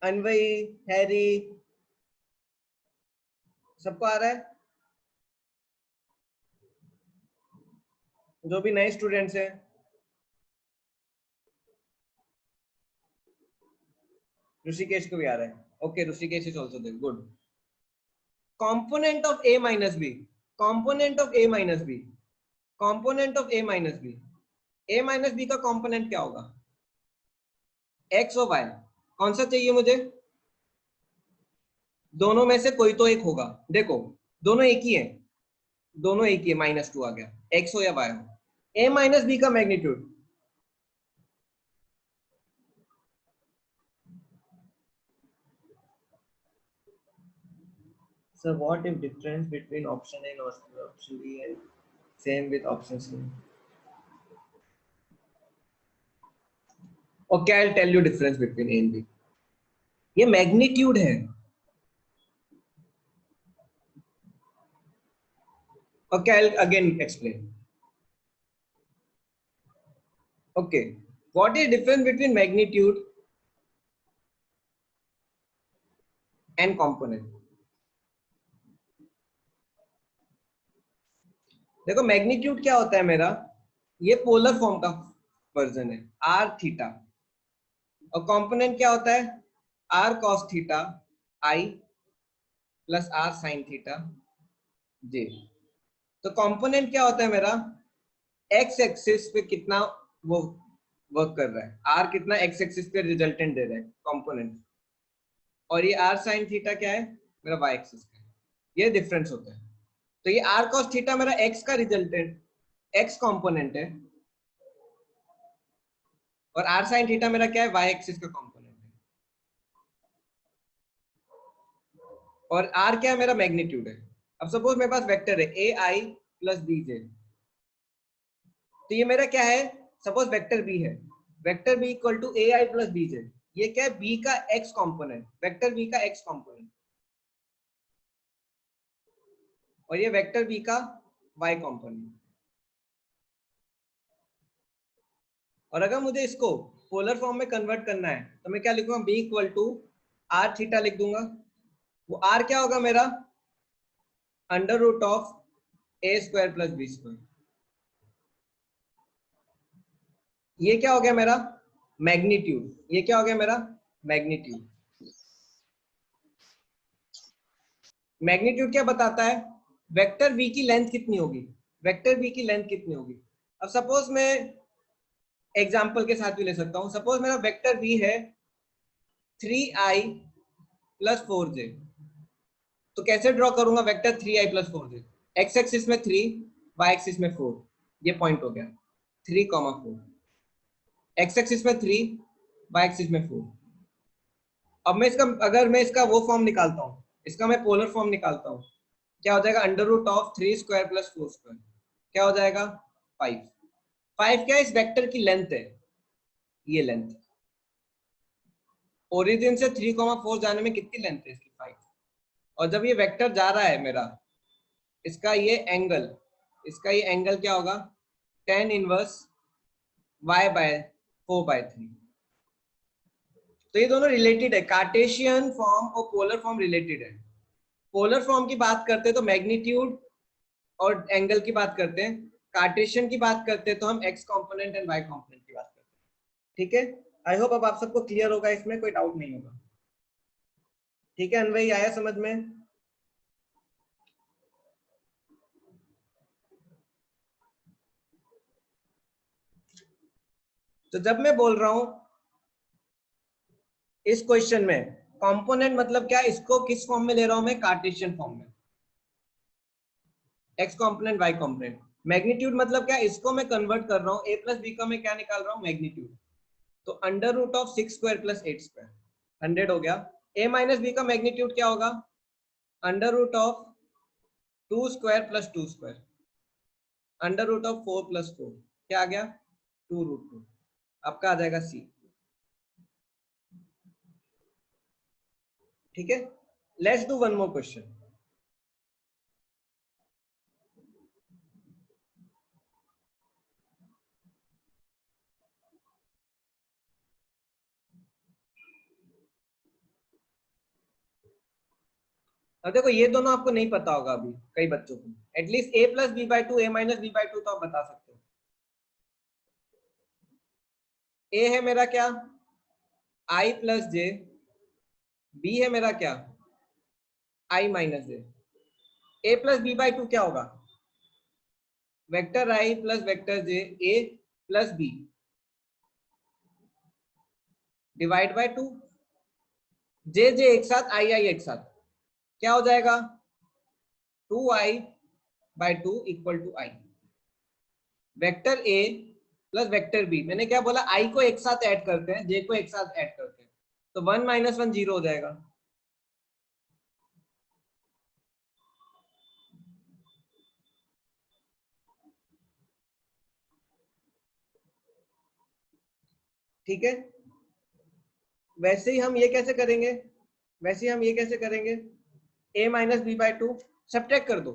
अनवई, हैरी, सबको आ रहा है? जो भी नए स्टूडेंट्स हैं? ऋषिकेश को भी आ रहा है? Okay, Rishikesh is also there, good. Component of a minus b, component of a minus b, component of a minus b. a minus B का कंपोनेंट क्या होगा? x और y। कौन सा चाहिए मुझे? दोनों में से कोई तो एक होगा। देखो दोनों एक ही है, दोनों एक ही है, -2 आ गया, x हो या y हो। a माइनस बी का magnitude, so what if difference between option A and option B and same with option C? Okay, I'll tell you difference between A and B. ये मैग्नीट्यूड है। Okay, I'll again explain. Okay, what is difference between magnitude and component? देखो magnitude क्या होता है मेरा? ये polar form का version है, r थीटा। और कंपोनेंट क्या होता है? r cos theta i plus r sin theta j। तो कंपोनेंट क्या होता है मेरा? x एक्सिस पे कितना वो वर्क कर रहा है, r कितना x एक्सिस पे रिजल्टेंट दे रहा है कंपोनेंट। और ये r sin थीटा क्या है? मेरा y एक्सिस का है। ये डिफरेंस होता है। तो ये r cos थीटा मेरा x का रिजल्टेंट, x कंपोनेंट है, और r sin थीटा मेरा क्या है? y एक्सिस का कंपोनेंट है। और r क्या है? मेरा मैग्नीट्यूड है। अब सपोज मेरे पास वेक्टर है ए आई प्लस बी जे, तो ये मेरा क्या है? सपोज वेक्टर बी है, vector b equal to a i plus b j. ये क्या है? बी का एक्स कंपोनेंट, वेक्टर बी का एक्स कंपोनेंट। और ये वेक्टर बी का y कॉम्पोनेंट। और अगर मुझे इसको पोलर फॉर्म में कन्वर्ट करना है तो मैं क्या लिखूंगा, b equal to r theta लिख दूंगा। वो r क्या होगा मेरा, under root of A square plus B square. ये क्या हो गया मेरा मैग्नीट्यूड, ये क्या हो गया मेरा मैग्नीट्यूड। मैग्नीट्यूड क्या बताता है, वेक्टर v की लेंथ कितनी होगी, वेक्टर v की लेंथ कितनी होगी। अब सपोज मैं एग्जांपल के साथ भी ले सकता हूं, सपोज मेरा वेक्टर v है 3i प्लस 4j। तो कैसे ड्रॉ करूंगा vector 3i plus 4j, x axis में 3, वाई एक्सिस में 4, ये पॉइंट हो गया 3,4, एक्स एक्सिस में 3, वाई एक्सिस में 4। अब मैं इसका, अगर मैं इसका वो फॉर्म निकालता हूँ, इसका मैं पोलर फॉर्म निकालता हूँ, क्या हो जाएगा, under root of 3 square plus 4 square, क्या हो जाएगा 5। 5 क्या है, इस वेक्टर की लेंथ है, ये लेंथ। ओरिजिन से 3,4 जाने में कितनी लेंथ है इसकी, 5। और जब ये वेक्टर जा रहा है मेरा, इसका ये एंगल, इसका ये एंगल क्या होगा, tan इनवर्स y बाय 4/3। तो ये दोनों रिलेटेड है, कार्टेशियन फॉर्म और पोलर फॉर्म रिलेटेड है। पोलर फॉर्म की बात करते हैं तो मैग्नीट्यूड और एंगल की बात करते हैं, कार्टेशियन की बात करते हैं तो हम x component and y component की बात करते हैं। ठीक है, आई होप अब आप सबको क्लियर होगा, इसमें कोई डाउट नहीं होगा। ठीक है अनवय, आया समझ में। तो जब मैं बोल रहा हूं इस क्वेश्चन में कंपोनेंट मतलब क्या, इसको किस फॉर्म में ले रहा हूं मैं, कार्टेशियन फॉर्म में, x component y component. Magnitude मतलब क्या, इसको मैं कन्वर्ट कर रहा हूं, a प्लस बी का मैं क्या निकाल रहा हूं, मैग्नीट्यूड। तो under root of 6 square plus 8 square 100 हो गया। a माइनस बी का मैग्नीट्यूड क्या होगा, under root of 2 square plus 2 square, under root of 4 plus 4, क्या आ गया 2√2, आपका आ जाएगा c। ठीक है, let's do one more question. अब देखो ये दोनों आपको नहीं पता होगा अभी, कई बच्चों को at least a plus b by two, a minus b by two तो आप बता सकते हो। a है मेरा क्या, i प्लस जे, b है मेरा क्या, i minus j. a plus b by two क्या होगा, vector i plus vector j, a plus b divide by 2, j j एक साथ, आई आई एक साथ, क्या हो जाएगा 2i by 2 equal to i. Vector a plus vector b, मैंने क्या बोला, i को एक साथ ऐड करते हैं, j को एक साथ ऐड करते हैं, तो 1 माइनस 1 0 हो जाएगा। ठीक है, वैसे ही हम ये कैसे करेंगे, वैसे ही हम ये कैसे करेंगे, a minus b by two subtract कर दो,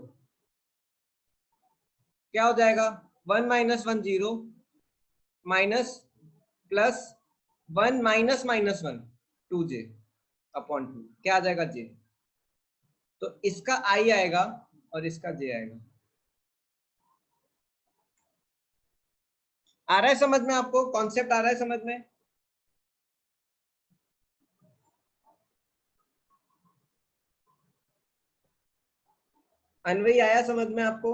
क्या हो जाएगा 1 minus 1 0 minus plus 1 minus minus 1 2j upon 2, क्या आ जाएगा j। तो इसका i आएगा और इसका j आएगा। आ रहा है समझ में, आपको कॉन्सेप्ट आ रहा है समझ में। अनवय आया समझ में आपको।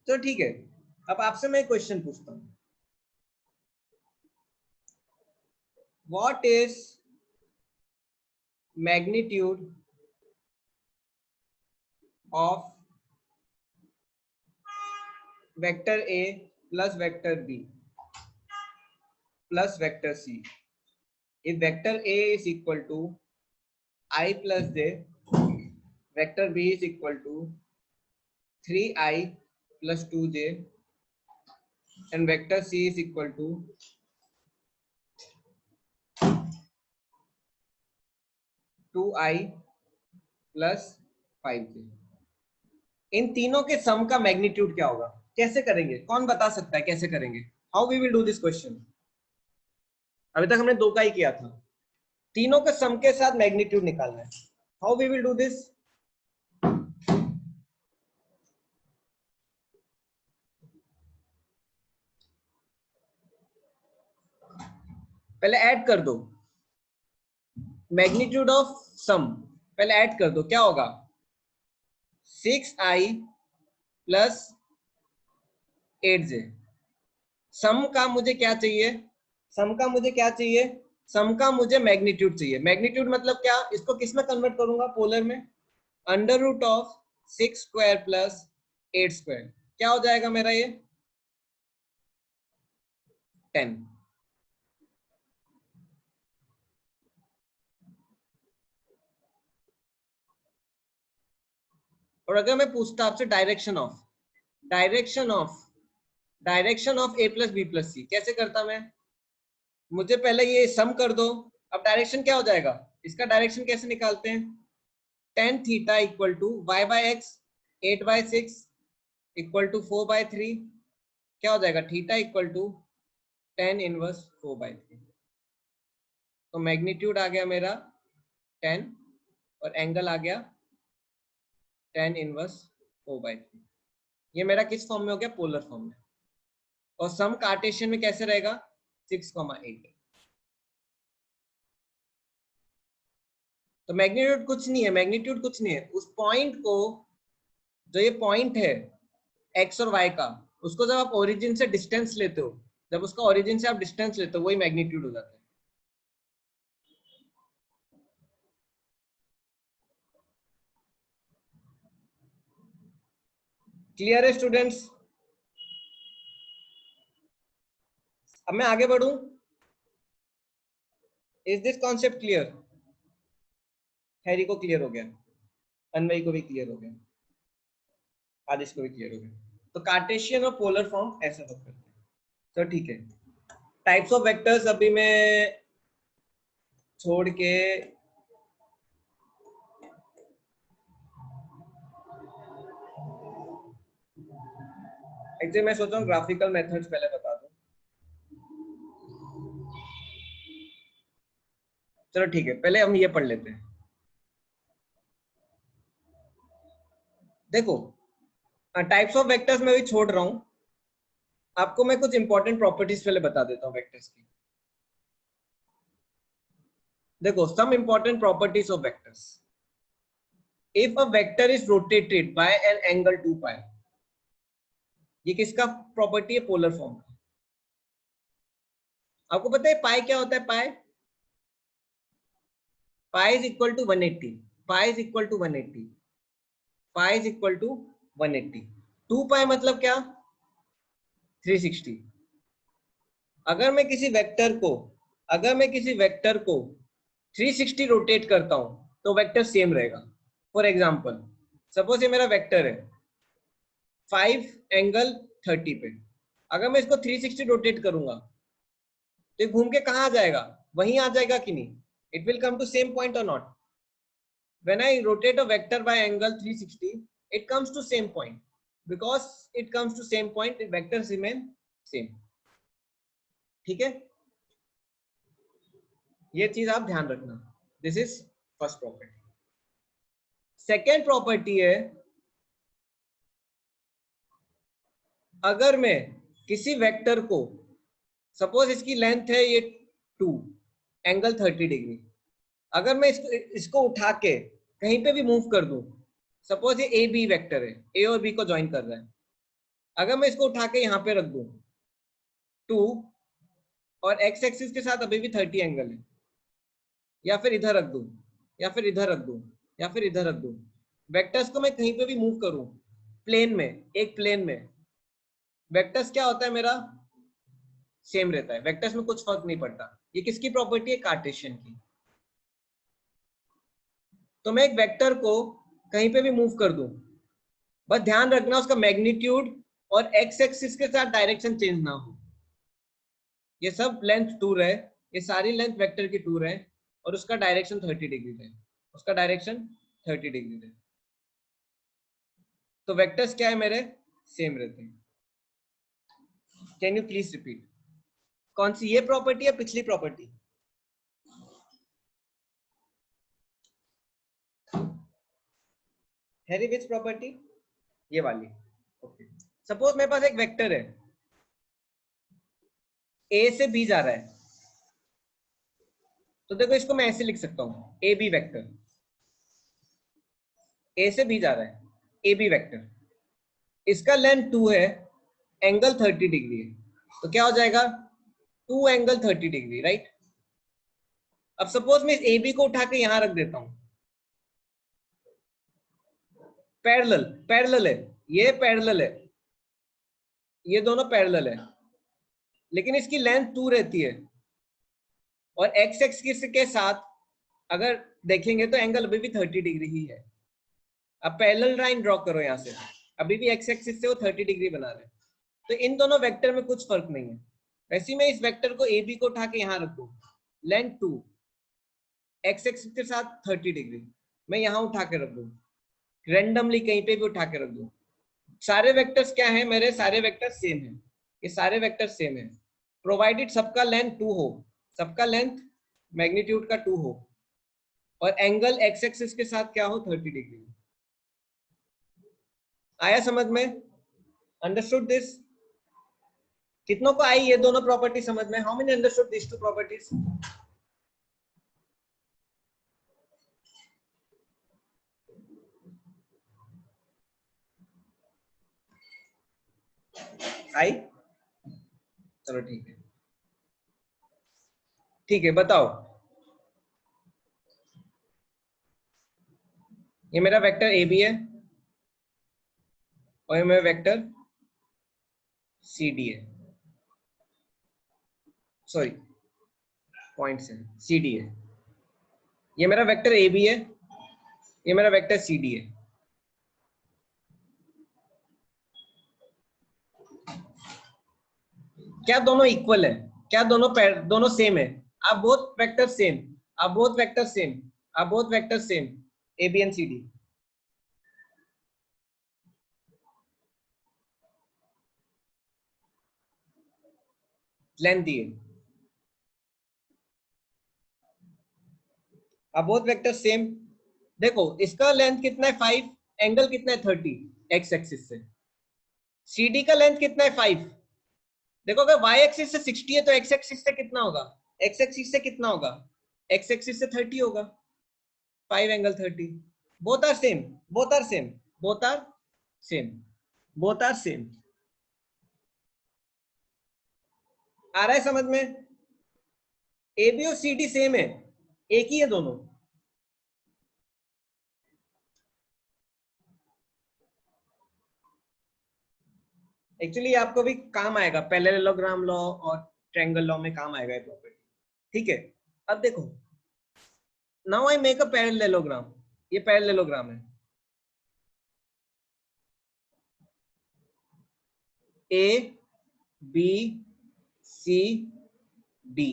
तो ठीक है, अब आपसे मैं क्वेश्चन पूछता हूं, what is magnitude of vector a plus vector b plus vector c if vector a is equal to I plus j, vector b is equal to 3i plus 2j, and vector c is equal to 2i plus 5j। इन तीनों के सम का magnitude क्या होगा? कैसे करेंगे? कौन बता सकता है कैसे करेंगे? How we will do this question? अभी तक हमने 2 का ही किया था। तीनों के सम के साथ मैग्नीट्यूड निकालना है। How we will do this? पहले ऐड कर दो मैग्नीट्यूड ऑफ सम। पहले ऐड कर दो, क्या होगा? 6i plus 8j। सम का मुझे क्या चाहिए? सम का मुझे क्या चाहिए? सम का मुझे मैग्नीट्यूड चाहिए। मैग्नीट्यूड मतलब क्या? इसको किस में कन्वर्ट करूंगा? पोलर में। Under root of 6 square plus 8 square क्या हो जाएगा मेरा? ये 10। और अगर मैं पूछता आपसे direction of A plus B plus C, कैसे करता मैं? मुझे पहले ये सम कर दो। अब डायरेक्शन क्या हो जाएगा? इसका डायरेक्शन कैसे निकालते हैं? tan theta equal to y by x 8/6 equal to 4/3। क्या हो जाएगा? Theta equal to tan inverse 4/3। तो मैग्नीट्यूड आ गया मेरा 10 और एंगल आ गया tan इनवर्स 4/3। ये मेरा किस फॉर्म में हो गया? पोलर फॉर्म में। और सम कार्टेशियन में कैसे रहेगा? 6,8। तो मैग्नीट्यूड कुछ नहीं है, मैग्नीट्यूड कुछ नहीं है। उस पॉइंट को, जो ये पॉइंट है एक्स और वाई का, उसको जब आप ओरिजिन से डिस्टेंस लेते हो, जब उसका ओरिजिन से आप डिस्टेंस लेते हो, वही मैग्नीट्यूड हो जाता है। क्लियर है स्टूडेंट्स? अब मैं आगे बढ़ूं। Is this concept clear? Harry को क्लियर हो गया, अनवई को भी क्लियर हो गया, आदिश को भी क्लियर हो गया। तो कार्टेशियन और पोलर फॉर्म ऐसे वर्क करते हैं। तो ठीक है, टाइप्स ऑफ वेक्टर्स अभी मैं छोड़ के एक्चुअली मैं सोच रहा हूँ ग्राफिकल मेथड्स पहले बता दूं। चलो ठीक है, पहले हम ये पढ़ लेते हैं। देखो, टाइप्स ऑफ वेक्टर्स में भी छोड़ रहा हूँ, आपको मैं कुछ इंपॉर्टेंट प्रॉपर्टीज पहले बता देता हूँ वेक्टर्स की। देखो, some important properties of vectors. If a vector is rotated by an angle 2 pi, ये किसका प्रॉपर्टी है? पोलर फॉर्म का। आपको पता है पाई क्या होता है? Pi is equal to 180। Pi is equal to 180। Pi is equal to 180। 2 pi मतलब क्या? 360। अगर मैं किसी वेक्टर को, अगर मैं किसी वेक्टर को 360 रोटेट करता हूं तो वेक्टर सेम रहेगा। फॉर एग्जांपल, सपोज ये मेरा वेक्टर है 5 एंगल 30 पे। अगर मैं इसको 360 रोटेट करूंगा तो घूम के कहाँ आ जाएगा? वहीं आ जाएगा कि नहीं? It will come to same point or not? When I rotate a vector by angle 360, it comes to same point. Because it comes to same point, the vectors remain same. ठीक है, ये चीज आप ध्यान रखना। This is first property. Second property है, अगर मैं किसी वेक्टर को, सपोज इसकी लेंथ है ये 2 एंगल 30 डिग्री, अगर मैं इसको उठा के कहीं पे भी मूव कर दूं, सपोज ये ए बी वेक्टर है, ए और बी को ज्वाइन कर रहा है, अगर मैं इसको उठा के यहाँ पे रख दूं 2 और एक्स एक्सिस के साथ अभी भी 30 एंगल है, या फिर इधर रख दूं, या फिर इधर रख दूं, या फिर इधर रख दूं, वेक्टर्स को मैं कहीं पे भी मूव करूं प्लेन में, एक प्लेन में, वेक्टर्स क्या होता है मेरा? सेम रहता है। वेक्टर्स में कुछ फर्क नहीं पड़ता। ये किसकी प्रॉपर्टी है? कार्टेशियन की। तो मैं एक वेक्टर को कहीं पे भी मूव कर दूं, बस ध्यान रखना उसका मैग्नीट्यूड और एक्स एक्सिस के साथ डायरेक्शन चेंज ना हो। ये सब लेंथ टूर है, ये सारी लेंथ वेक्टर की टूर है और उसका डायरेक्शन 30 डिग्री है। उसका डायरेक्शन 30 डिग्री है। तो वेक्टर्स क्या है मेरे, सेम रहते हैं। कैन यू प्लीज रिपीट, कौन सी, ये प्रॉपर्टी या पिछली प्रॉपर्टी? Harry which property? ये वाली। ओके, सपोज मेरे पास एक वेक्टर है, ए से बी जा रहा है, तो देखो इसको मैं ऐसे लिख सकता हूँ, ए बी वैक्टर। ए से बी जा रहा है, ए बी वैक्टर, इसका लेंथ 2 है, एंगल 30 डिग्री है, तो क्या हो जाएगा, 2 एंगल 30 डिग्री, राइट। अब सपोज मैं इस ए बी को उठा के यहां रख देता हूं, पैरेलल, पैरेलल है, ये पैरेलल है, ये दोनों पैरेलल है, लेकिन इसकी लेंथ 2 रहती है, और एक्स एक्सिस के साथ अगर देखेंगे तो एंगल अभी भी 30 डिग्री ही है। अब पैरेलल लाइन ड्रॉ करो यहां से, अभी भी एक्स एक्सिस से वो 30 डिग्री बना रहे हैं, तो इन दोनों वेक्टर में कुछ फर्क नहीं है। वैसे मैं इस वेक्टर को ए बी को उठा के यहां रखूं, लेंथ 2, एक्स एक्सिस के साथ 30 डिग्री, मैं यहां उठा के रख दूं, रेंडमली कहीं पे भी उठा के रख दूं, सारे वेक्टर्स क्या हैं मेरे, सारे वेक्टर्स सेम हैं, ये सारे वेक्टर्स सेम हैं, प्रोवाइडेड सबका लेंथ 2 हो, सबका लेंथ मैग्नीट्यूड का 2 हो, और एंगल एक्स एक्सिस के साथ क्या हो, 30 डिग्री। आया समझ में, अंडरस्टूड दिस? कितनों को आई ये दोनों प्रॉपर्टी समझ में? How many understood this two properties? आई? चलो ठीक है, ठीक है, बताओ। ये मेरा वेक्टर ए बी है, और ये मेरा वेक्टर सी डी है, सॉरी पॉइंट्स है, सी डी है। ये मेरा वेक्टर ए बी है, ये मेरा वेक्टर सी डी है। क्या दोनों इक्वल है? क्या दोनों दोनों सेम है? आप बोथ वेक्टर सेम, आप बोथ वेक्टर सेम, आप both vector same, A B and C D. Length दिए, आप बोथ वेक्टर सेम। देखो इसका लेंथ कितना है 5, एंगल कितना है 30 एक्स एक्सिस से, सीडी का लेंथ कितना है 5। देखो अगर y एक्सिस से 60 है तो x एक्सिस से कितना होगा, x एक्सिस से कितना होगा, x एक्सिस से 30 होगा, 5 angle 30। Both are same, both are same, both are same, both are same. आ रहा है समझ में? ए बी और सी डी सेम है, एक ही है दोनों। एक्चुअली आपको भी काम आएगा, पैरेललोग्राम लॉ और ट्रायंगल लॉ में काम आएगा ये प्रॉपर्टी, ठीक है। अब देखो, now I make a parallelogram, ये पैरेललोग्राम है, ए बी सी डी,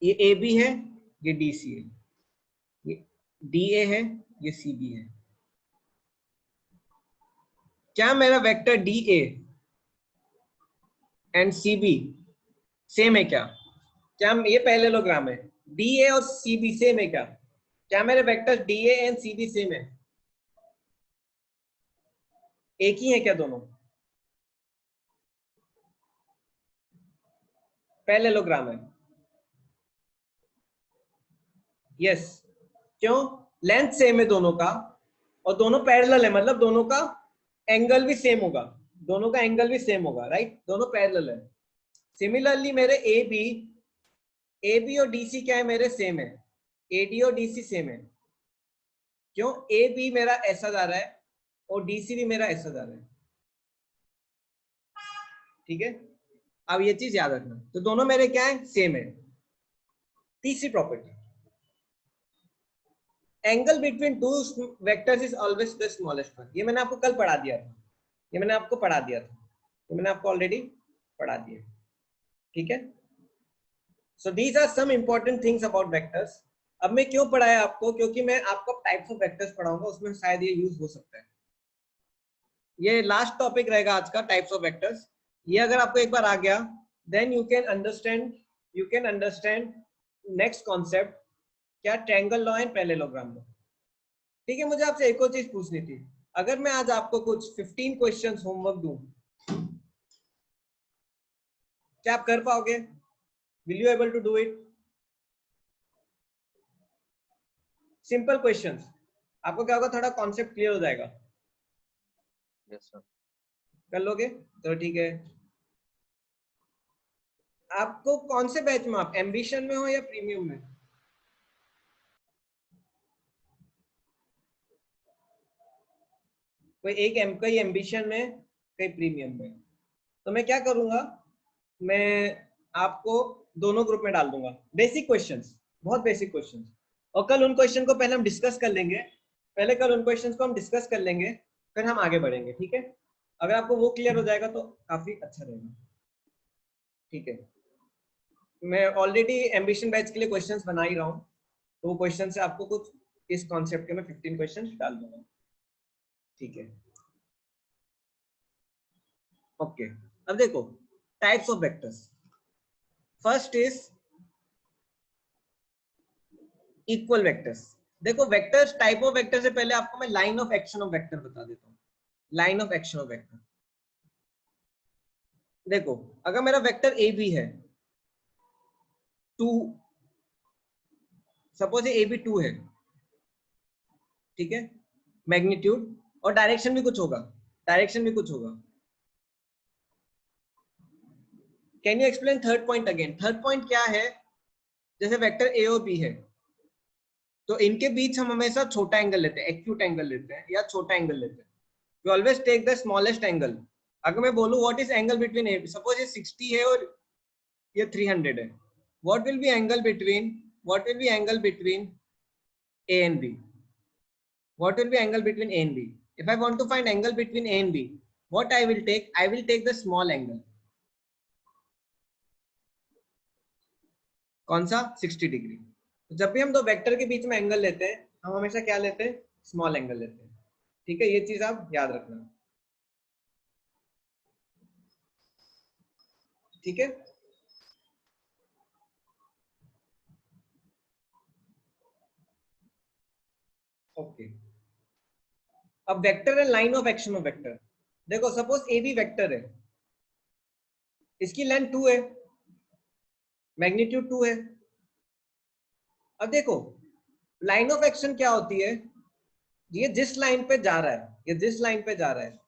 ये ए बी है, ये डी सी है, ये डी ए है, ये सी बी है। क्या मेरा vector D A and C B same है क्या? क्या ये पैरेललोग्राम है, डी ए और सी बी सेम है क्या? क्या मेरे vector D A and C B same है? एक ही है क्या दोनों? पैरेललोग्राम है, यस। क्यों? लेंथ सेम है दोनों का, और दोनों पैरेलल है, मतलब दोनों का एंगल भी सेम होगा, दोनों का एंगल भी सेम होगा, राइट, दोनों पैरेलल है। सिमिलरली मेरे ए बी और डी सी क्या है मेरे, सेम है, ए डी और डी सी सेम है। क्यों? ए बी मेरा ऐसा जा रहा है और डी सी भी मेरा ऐसा जा रहा है, ठीक है। अब ये चीज याद रखना, तो दोनों मेरे क्या है, सेम है। तीसरी property, angle between two vectors is always the smallest one. ये मैंने आपको कल पढ़ा दिया था, ये मैंने आपको पढ़ा दिया था, ये मैंने आपको ऑलरेडी पढ़ा दिया, ठीक है। So these are some important things about vectors. अब मैं क्यों पढ़ाया आपको, क्योंकि मैं आपको टाइप्स ऑफ वेक्टर्स पढ़ाऊंगा, उसमें शायद ये यूज हो सकता है। ये लास्ट टॉपिक रहेगा आज का, टाइप्स ऑफ वेक्टर्स। ये अगर आपको एक बार आ गया, then you can understand next concept, क्या triangle law and parallelogram law. ठीक है, मुझे आपसे एक और चीज पूछनी थी, अगर मैं आज आपको कुछ 15 क्वेश्चंस होमवर्क दूं, क्या आप कर पाओगे? Will you able to do it? Simple questions, आपको क्या होगा, थोड़ा कॉन्सेप्ट क्लियर हो जाएगा।
Yes sir.
कर लोगे? तो ठीक है। आपको कौन से बैच में, आप एम्बिशन में हो या प्रीमियम में? कोई एम्बिशन में, कोई प्रीमियम में। तो मैं क्या करूंगा, मैं आपको दोनों ग्रुप में डाल दूंगा। बेसिक क्वेश्चंस, बहुत बेसिक क्वेश्चंस, और कल उन क्वेश्चन को पहले हम डिस्कस कर लेंगे। पहले कल उन क्वेश्चंस को हम डिस्कस कर लेंगे, फिर हम आगे बढ़ेंगे। ठीक है, अगर आपको वो क्लियर हो जाएगा तो काफी अच्छा रहेगा। ठीक है, मैं ऑलरेडी एम्बिशन बैच के लिए क्वेश्चंस बना ही रहा हूँ, तो वो क्वेश्चन से आपको कुछ इस कॉन्सेप्ट के मैं 15 क्वेश्चन डाल दूंगा। ठीक है, ओके। अब देखो types of vectors. First is equal vectors. देखो वेक्टर्स, टाइप ऑफ वेक्टर से पहले आपको मैं line of action of vector बता देता हूँ। Line of action of vector, देखो अगर मेरा वेक्टर ए बी है, टू, सपोज ए बी 2 है, ठीक है, मैग्नीट्यूड और डायरेक्शन भी कुछ होगा, डायरेक्शन भी कुछ होगा। Can you explain third point again? Third point क्या है, जैसे वेक्टर ए और बी है, तो इनके बीच हम हमेशा छोटा एंगल लेते हैं, एक्यूट एंगल लेते हैं या छोटा एंगल लेते हैं। We always take the smallest angle. अगर मैं बोलूं what is angle between A, suppose ये 60 है और ये 300 है, what will be angle between, what will be angle between A and B? What will be angle between A and B? If I want to find angle between A and B, what I will take? I will take the small angle. कौन सा? 60 degree. जब भी हम दो vector के बीच में angle लेते हैं, हम हमेशा क्या लेते हैं? स्मॉल एंगल लेते हैं। ठीक है, ये चीज आप याद रखना। ठीक है, ओके। अब वेक्टर है, line of action of vector. देखो सपोज ए बी वेक्टर है, इसकी लेंथ 2 है, मैग्नीट्यूड 2 है। अब देखो लाइन ऑफ एक्शन क्या होती है, ये जिस लाइन पे जा रहा है, ये जिस लाइन पे जा रहा है,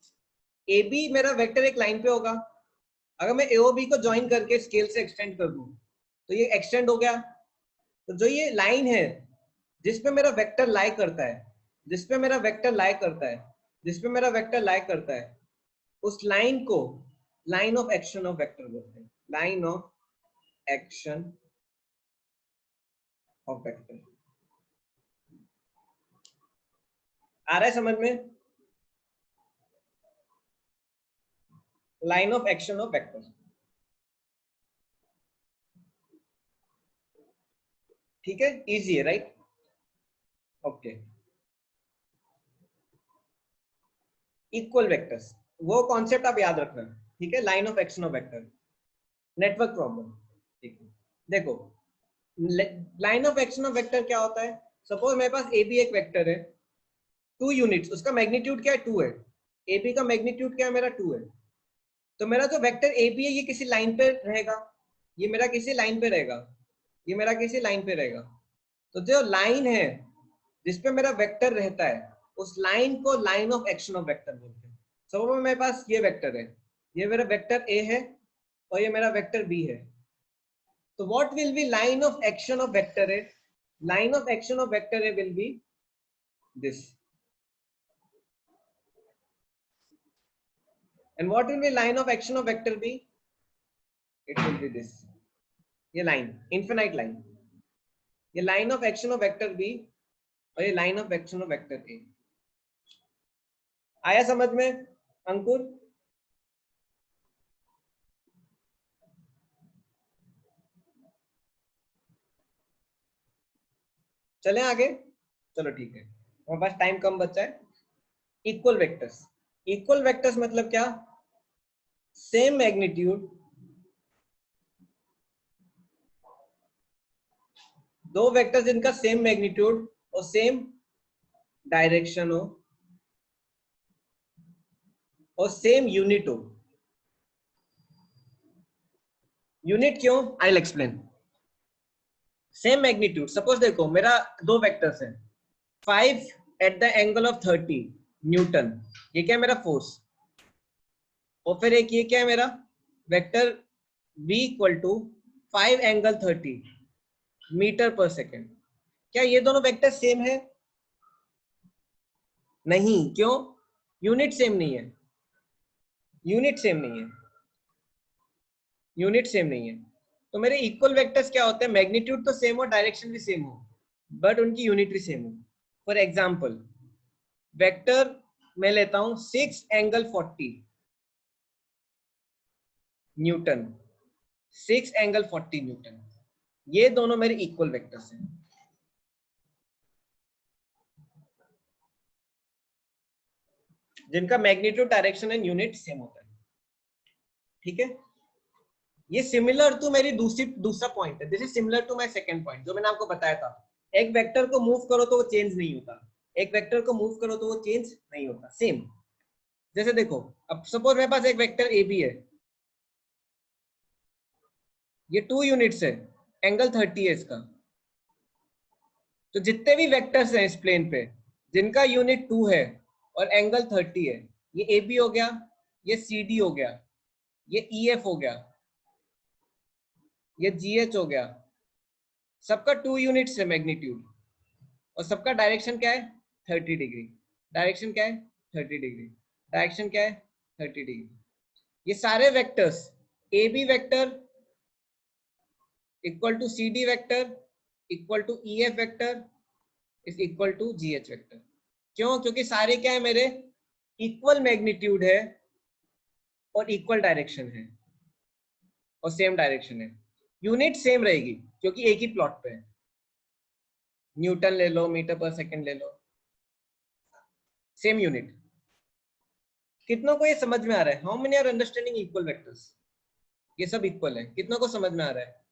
ए बी मेरा वेक्टर एक लाइन पे होगा। अगर मैं ए बी को ज्वाइन करके स्केल से एक्सटेंड कर दूं, तो ये एक्सटेंड हो गया। तो जो ये लाइन है जिसपे मेरा वेक्टर लाई करता है, जिसपे मेरा वेक्टर लाई करता है, जिसपे मेरा वेक्टर लाई करता है, उस लाइन को line of action of vector बोलते हैं। Line of action of vector. आ रहा है समझ में? Line of action of vector. ठीक है, इजी है, राइट? ओके। इक्वल वेक्टर्स, वो कॉन्सेप्ट आप याद रखना। ठीक है, line of action of vector, network problem. ठीक है, देखो line of action of vector क्या होता है। सपोज मेरे पास ए बी एक वेक्टर है, 2 यूनिट्स, उसका मैग्नीट्यूड क्या है? 2 है। ए बी का मैग्नीट्यूड क्या है? मेरा 2 है। तो मेरा जो वेक्टर ए बी है, ये किसी लाइन पे रहेगा, ये मेरा किसी लाइन पे रहेगा, ये मेरा किसी लाइन पे रहेगा। तो जो लाइन है जिसपे मेरा वेक्टर रहता है, उस लाइन को line of action of vector बोलते हैं। सपोज मेरे पास ये वेक्टर है, ये मेरा वेक्टर ए है और ये मेरा वेक्टर बी है। तो what will be line of action of vector A? Line of action of vector A will be this. And what will be line of action of vector B? It will be this. ये line, infinite line. ये line of action of vector B और ये line of action of vector A. आया समझ में अंकुर? चले आगे, चलो ठीक है, हमारे पास टाइम कम बचा है। इक्वल वेक्टर्स, इक्वल वेक्टर्स मतलब क्या, सेम मैग्नीट्यूड, दो वेक्टर्स जिनका सेम मैग्नीट्यूड और सेम डायरेक्शन हो और सेम यूनिट हो। यूनिट क्यों, I will explain. Same magnitude, suppose देखो मेरा दो वेक्टर्स हैं, 5 at the angle of 30 Newton, ये क्या है मेरा फोर्स, और फिर एक ये क्या है मेरा vector v equal to 5 angle 30 metre पर सेकेंड। क्या ये दोनों वेक्टर सेम है, नहीं, क्यों, यूनिट सेम नहीं है, यूनिट सेम नहीं है, यूनिट सेम नहीं है। तो मेरे इक्वल वेक्टर्स क्या होते हैं, मैग्नीट्यूड तो सेम हो, डायरेक्शन भी सेम हो, बट उनकी यूनिट भी सेम हो। फॉर एग्जाम्पल वेक्टर मैं लेता हूं 6 एंगल 40 न्यूटन, 6 एंगल 40 न्यूटन, ये दोनों मेरे इक्वल वेक्टर्स हैं। जिनका magnitude, direction and unit same होता है, ठीक है। ये सिमिलर टू मेरी दूसरा पॉइंट है, this is similar to my second point जो मैंने आपको बताया था, एक वेक्टर को मूव करो तो वो चेंज नहीं होता, एक वेक्टर को मूव करो तो वो चेंज नहीं होता, सेम। जैसे देखो, अब सपोज मेरे पास एक वेक्टर ए बी है, ये 2 यूनिट्स है, एंगल 30 है इसका। तो जितने भी वेक्टर्स हैं इस प्लेन पे जिनका यूनिट 2 है और एंगल 30 है, ये ए बी हो गया, ये सी डी हो गया, ये ई एफ हो गया, ये जी एच हो गया, सबका 2 यूनिट्स है मैग्नीट्यूड, और सबका डायरेक्शन क्या है, 30 डिग्री। डायरेक्शन क्या है, 30 डिग्री। डायरेक्शन क्या है, 30 डिग्री। ये सारे vectors A B vector equal to C D vector equal to E F vector is equal to G H vector. क्यों, क्योंकि सारे क्या है मेरे इक्वल मैग्नीट्यूड है और इक्वल डायरेक्शन है और सेम डायरेक्शन है। यूनिट सेम रहेगी क्योंकि एक ही प्लॉट पे है, न्यूटन ले लो, मीटर पर सेकंड ले लो, सेम यूनिट। कितनों को ये समझ में आ रहा है, how many are understanding equal vectors, ये सब इक्वल है, कितनों को समझ में आ रहा है।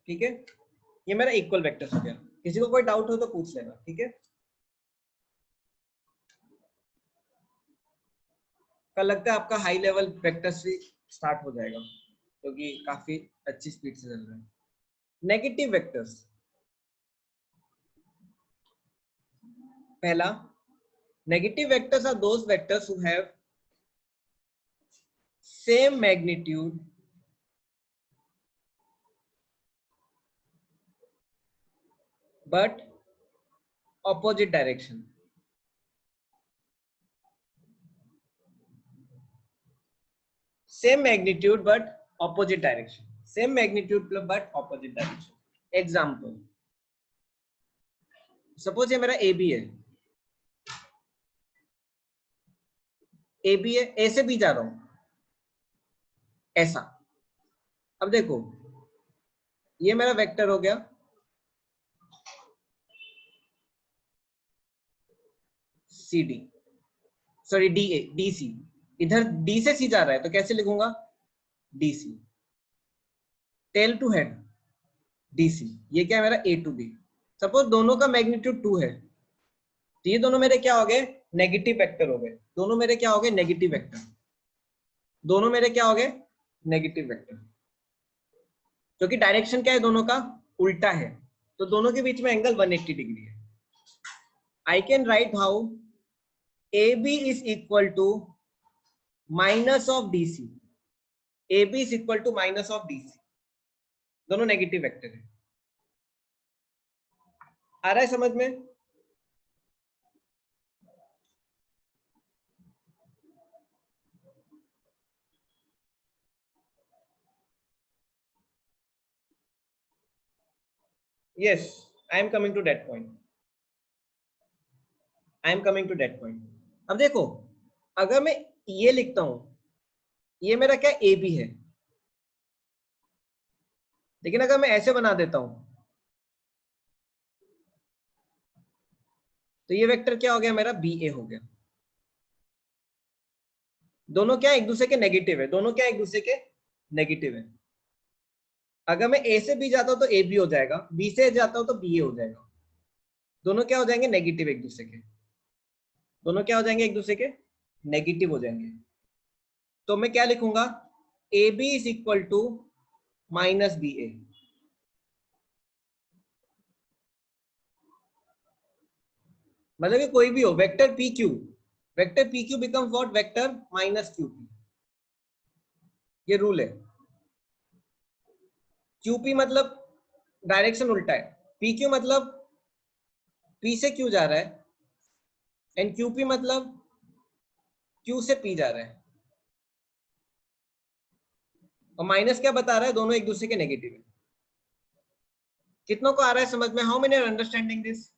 ठीक है, ये मेरा इक्वल वेक्टर्स हो गया। किसी को कोई डाउट हो तो पूछ लेना, ठीक है। कल लगता है आपका हाई लेवल वेक्टर्स भी स्टार्ट हो जाएगा क्योंकि काफी अच्छी स्पीड से चल रहा है। नेगेटिव वेक्टर्स, पहला, negative vectors are those vectors who have same magnitude but opposite direction. Same magnitude but opposite direction. Same magnitude but opposite direction. Example. Suppose ये मेरा AB है, AB है, A से B जा रहा हूं, ऐसा। अब देखो, ये मेरा वेक्टर हो गया CD, सॉरी DA, DC। इधर D से C जा रहा है तो कैसे लिखूंगा, DC। Tail to head DC, ये क्या है मेरा A to B। सपोज दोनों का मैग्नीट्यूड 2 है, तो ये दोनों मेरे क्या हो गए, नेगेटिव वेक्टर हो गए। दोनों मेरे क्या हो गए, नेगेटिव वेक्टर। दोनों मेरे क्या हो गए, नेगेटिव वेक्टर, क्योंकि डायरेक्शन क्या है दोनों का, उल्टा है, तो दोनों के बीच में एंगल 180 डिग्री है। I can write how A B is equal to minus of D C. A B is equal to minus of D C, दोनों नेगेटिव वेक्टर है। आ रहा है समझ में। Yes, I am coming to that point. I am coming to that point. अब देखो, अगर मैं ये लिखता हूं, ये मेरा क्या ए बी है, लेकिन अगर मैं ऐसे बना देता हूं तो ये वेक्टर क्या हो गया मेरा, बी ए हो गया। दोनों क्या एक दूसरे के नेगेटिव है, दोनों क्या एक दूसरे के नेगेटिव है। अगर मैं ए से बी जाता हूं तो ए बी हो जाएगा, बी से जाता हूं तो बी ए हो जाएगा। दोनों क्या हो जाएंगे, नेगेटिव एक दूसरे के। दोनों क्या हो जाएंगे, एक दूसरे के नेगेटिव हो जाएंगे। तो मैं क्या लिखूंगा, A B is equal to minus B A. मतलब कि कोई भी हो vector P Q, vector P Q becomes what, vector minus Q P. ये रूल है। क्यू पी मतलब डायरेक्शन उल्टा है, पी क्यू मतलब पी से क्यू जा रहा है, एंड क्यू पी मतलब क्यू से पी जा रहा है। और माइनस क्या बता रहा है, दोनों एक दूसरे के नेगेटिव है। कितनों को आ रहा है समझ में, how many are understanding this?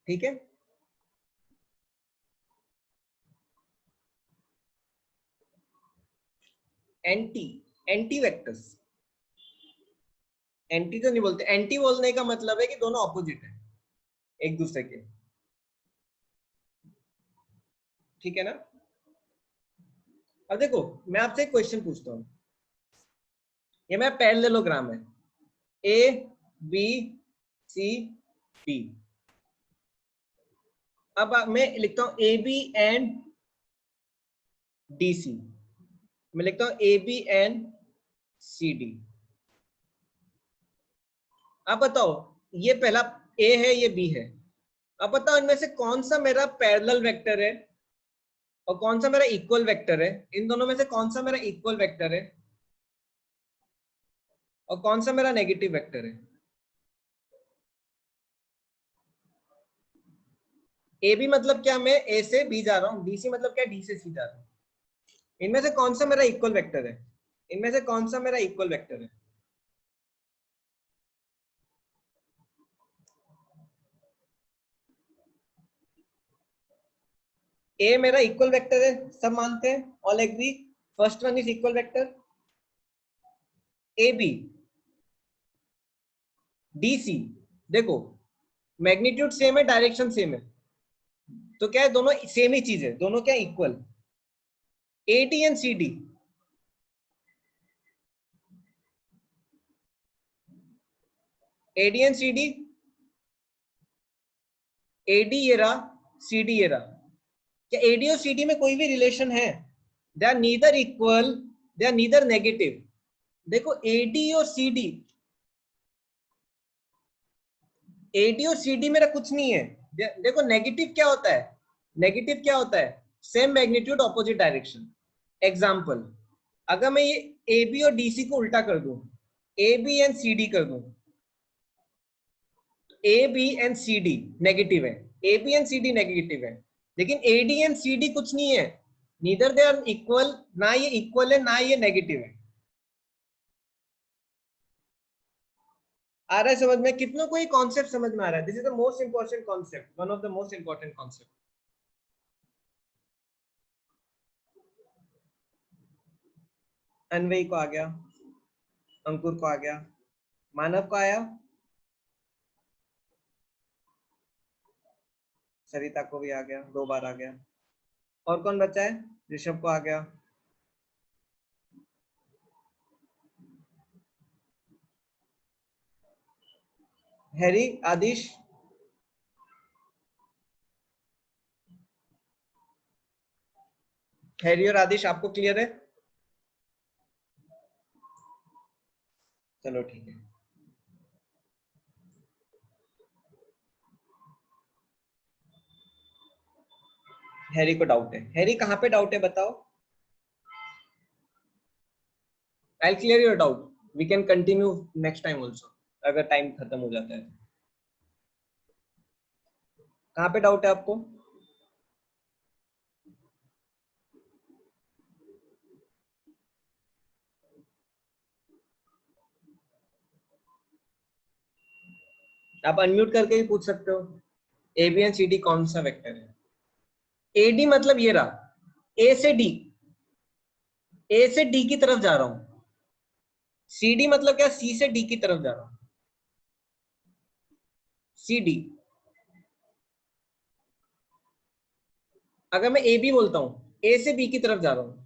ठीक है। एंटी, एंटी वेक्टर्स, एंटी तो नहीं बोलते, एंटी बोलने का मतलब है कि दोनों ऑपोजिट है एक दूसरे के। ठीक है ना। अब देखो, मैं आपसे एक क्वेश्चन पूछता हूँ, ये मेरा पैरेललोग्राम है, ए बी सी डी। अब मैं लिखता हूं A B and D C, मैं लिखता हूं A B and C D. अब बताओ, ये पहला ए है, ये बी है। अब बताओ इनमें से कौन सा मेरा पैरेलल वेक्टर है और कौन सा मेरा इक्वल वेक्टर है। इन दोनों में से कौन सा मेरा इक्वल वेक्टर है और कौन सा मेरा नेगेटिव वेक्टर है। ए बी मतलब क्या, मैं ए से बी जा रहा हूँ, डी सी मतलब क्या, डी से सी जा रहा हूँ। इनमें से कौन सा मेरा इक्वल वेक्टर है, इनमें से कौन सा मेरा इक्वल वेक्टर है। ए मेरा इक्वल वेक्टर है, सब मानते हैं, all agree. First one is equal vector. A B D C, देखो मैग्नीट्यूड सेम है, डायरेक्शन सेम है, तो क्या है, दोनों सेम ही चीज है, दोनों क्या equal. A D and C D, A D and C D, A D ये रहा, सी डी ये रहा। क्या ए डी और सी डी में कोई भी रिलेशन है? They are neither equal, they are neither negative. देखो ए डी और सी डी, ए डी और सी डी मेरा कुछ नहीं है। देखो नेगेटिव क्या होता है, नेगेटिव क्या होता है, same magnitude opposite direction. Example, अगर मैं ये ए बी और डी सी को उल्टा कर दूं, A B and C D कर दूं, A B and C D negative है, A B and C D negative है, लेकिन A D and C D कुछ नहीं है, नीदर दे आर इक्वल, ना ये इक्वल है ना ये नेगेटिव है। आ रहा है समझ में, कितनों को ये कॉन्सेप्ट समझ में आ रहा है? This is the most important concept, one of the most important concept. Anvay को आ गया, अंकुर को आ गया, मानव को आया, सरिता को भी आ गया, 2 बार आ गया। और कौन बचा है, ऋषभ को आ गया। हैरी, आदिश, हैरी और आदिश आपको क्लियर है? चलो ठीक है। हैरी को डाउट है, हैरी कहाँ पे डाउट है बताओ। I clear your doubt, we can continue next time also, अगर टाइम खत्म हो जाता है। कहाँ पे डाउट है आपको? आप अनम्यूट करके भी पूछ सकते हो। A B and C D कौन सा वेक्टर है? ए डी मतलब ये रहा, ए से डी, ए से डी की तरफ जा रहा हूं। सी डी मतलब क्या? सी से डी की तरफ जा रहा हूं। C D. अगर मैं ए बी बोलता हूं, ए से बी की तरफ जा रहा हूं।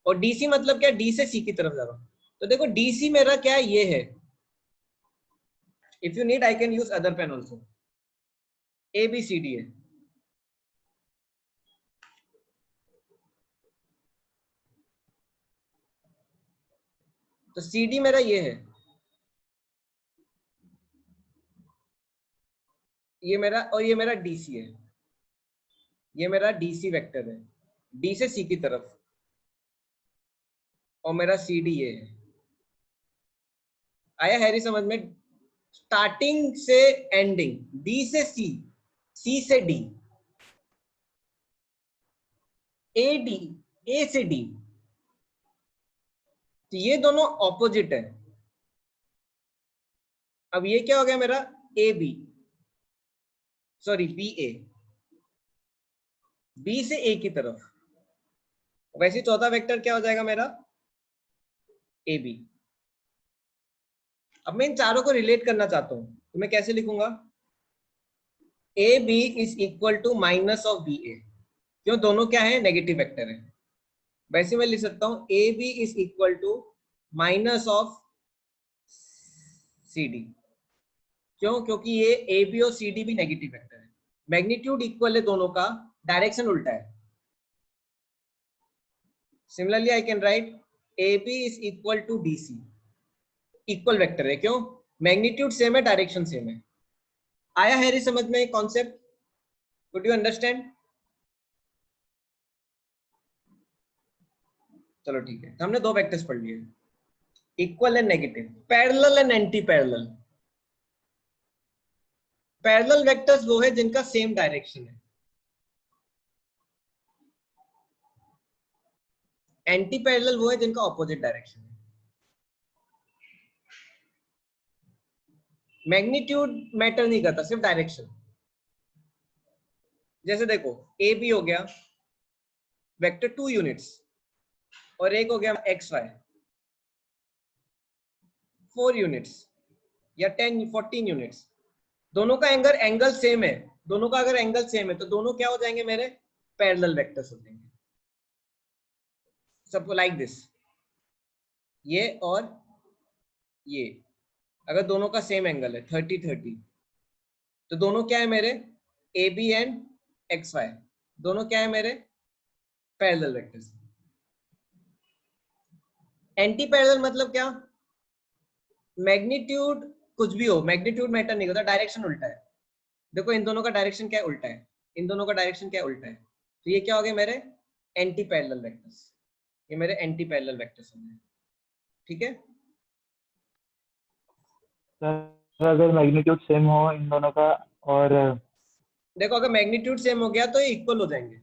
और डीसी मतलब क्या? डी से सी की तरफ जा रहा हूं। तो देखो डीसी मेरा क्या है? ये है। If you need I can use other pen also. A B C D है। तो सी डी मेरा ये है, ये मेरा, और ये मेरा डीसी है। ये मेरा डीसी वेक्टर है, डी से सी की तरफ। और मेरा सी डी ये है। आया हैरी समझ में? स्टार्टिंग से एंडिंग, डी से सी, सी से डी, ए डी, ए से डी। तो ये दोनों ऑपोजिट है। अब ये क्या हो गया मेरा? A B, sorry B A, B से ए की तरफ। वैसे चौथा वेक्टर क्या हो जाएगा मेरा? A B. अब मैं इन चारों को रिलेट करना चाहता हूं, तो मैं कैसे लिखूंगा? A B is equal to minus of B A. क्यों? दोनों क्या है? नेगेटिव वेक्टर है। वैसे मैं लिख सकता हूं A B is equal to minus of C D. क्यों? क्योंकि ये ए बी और सी डी भी नेगेटिव वेक्टर है। मैग्नीट्यूड इक्वल है दोनों का, डायरेक्शन उल्टा है। Similarly I can write A B is equal to D C. Equal vector है। क्यों? मैग्नीट्यूड सेम है, डायरेक्शन सेम है। आया हैरी समझ में कॉन्सेप्ट? Could you understand? चलो ठीक है, तो हमने दो वेक्टर्स पढ़ लिए, equal and negative, parallel and anti parallel. Parallel vectors वो है जिनका सेम डायरेक्शन है। एंटी पैरेलल वो है जिनका ऑपोजिट डायरेक्शन है। मैग्नीट्यूड मैटर नहीं करता, सिर्फ डायरेक्शन। जैसे देखो ए बी हो गया वेक्टर 2 यूनिट्स, और एक हो गया एक्स वाई 4 यूनिट्स या 10 14 यूनिट्स। दोनों का एंगल सेम है। दोनों का अगर एंगल सेम है तो दोनों क्या हो जाएंगे मेरे? पैरेलल वेक्टर्स हो जाएंगे। सबको लाइक दिस, ये और ये अगर दोनों का सेम एंगल है 30 30, तो दोनों क्या है मेरे? A B and X Y दोनों क्या है मेरे? Parallel vectors. एंटी पैरेलल मतलब क्या? मैग्नीट्यूड कुछ भी हो, मैग्नीट्यूड मैटर नहीं करता, डायरेक्शन उल्टा है। देखो इन दोनों का डायरेक्शन क्या है? उल्टा है। इन दोनों का डायरेक्शन क्या है? उल्टा है। तो ये क्या हो गए मेरे? Anti parallel vectors. ये मेरे एंटी पैरेलल वेक्टर्स हो गए। ठीक है?
अगर मैग्नीट्यूड सेम हो इन दोनों का, और
देखो अगर मैग्नीट्यूड सेम हो गया तो ये इक्वल हो जाएंगे।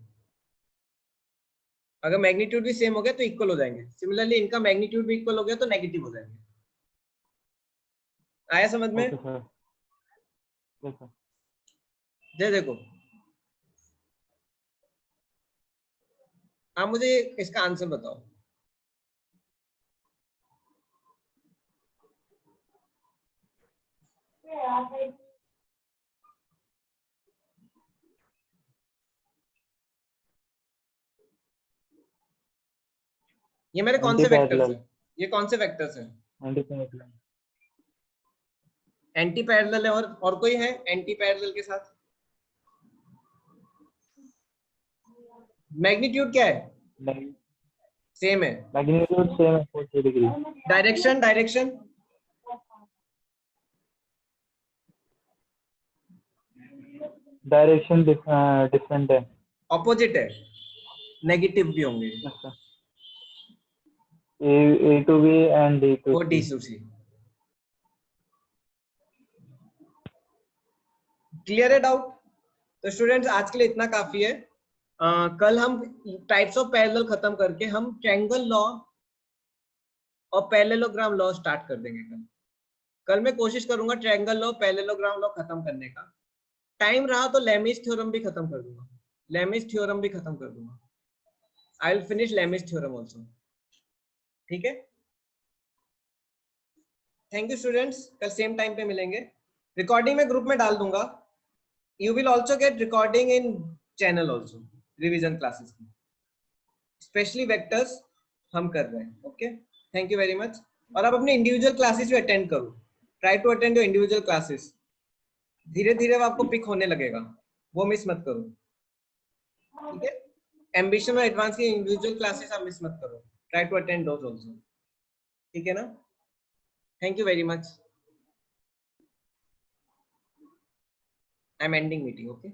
अगर मैग्नीट्यूड भी सेम हो गया तो इक्वल हो जाएंगे। सिमिलरली इनका मैग्नीट्यूड भी इक्वल हो गया तो नेगेटिव हो जाएंगे। आया समझ में?
ओके सर, देखो
देखो आप मुझे इसका आंसर बताओ। ये मेरे कौन से वेक्टर्स हैं? ये कौन से वेक्टर्स हैं? एंटी पैरेलल है। और कोई है एंटी पैरेलल के साथ? मैग्नीट्यूड क्या है? सेम है।
मैग्नीट्यूड सेम है 40 डिग्री।
डायरेक्शन
डायरेक्शन डिफरेंट है,
ऑपोजिट है, नेगेटिव भी होंगे।
A to B and D to
वो डी टू सी। क्लियर है डाउट? तो स्टूडेंट्स आज के लिए इतना काफी है। कल हम टाइप्स ऑफ पैरेलल खत्म करके हम ट्रायंगल लॉ और पैरेललोग्राम लॉ स्टार्ट कर देंगे। कल मैं कोशिश करूंगा ट्रायंगल लॉ पैरेललोग्राम लॉ खत्म करने का। टाइम रहा तो लेमिस थ्योरम भी खत्म कर दूंगा, लेमिस थ्योरम भी खत्म कर दूंगा। I will finish Lami's theorem also. ठीक है, थैंक यू स्टूडेंट्स, कल सेम टाइम पे मिलेंगे। रिकॉर्डिंग मैं ग्रुप में डाल दूंगा। You will also get recording in channel also, revision classes की, स्पेशली वेक्टर्स हम कर रहे हैं। Okay, thank you very much. और आप अपने इंडिविजुअल क्लासेस भी अटेंड करो, try to attend your individual classes. धीरे धीरे वो आपको पिक होने लगेगा, वो मिस मत करो। ठीक है, एम्बिशन और एडवांस की इंडिविजुअल क्लासेस आप मिस मत करो, try to attend those also. ठीक है ना, thank you very much. I am ending meeting. Okay.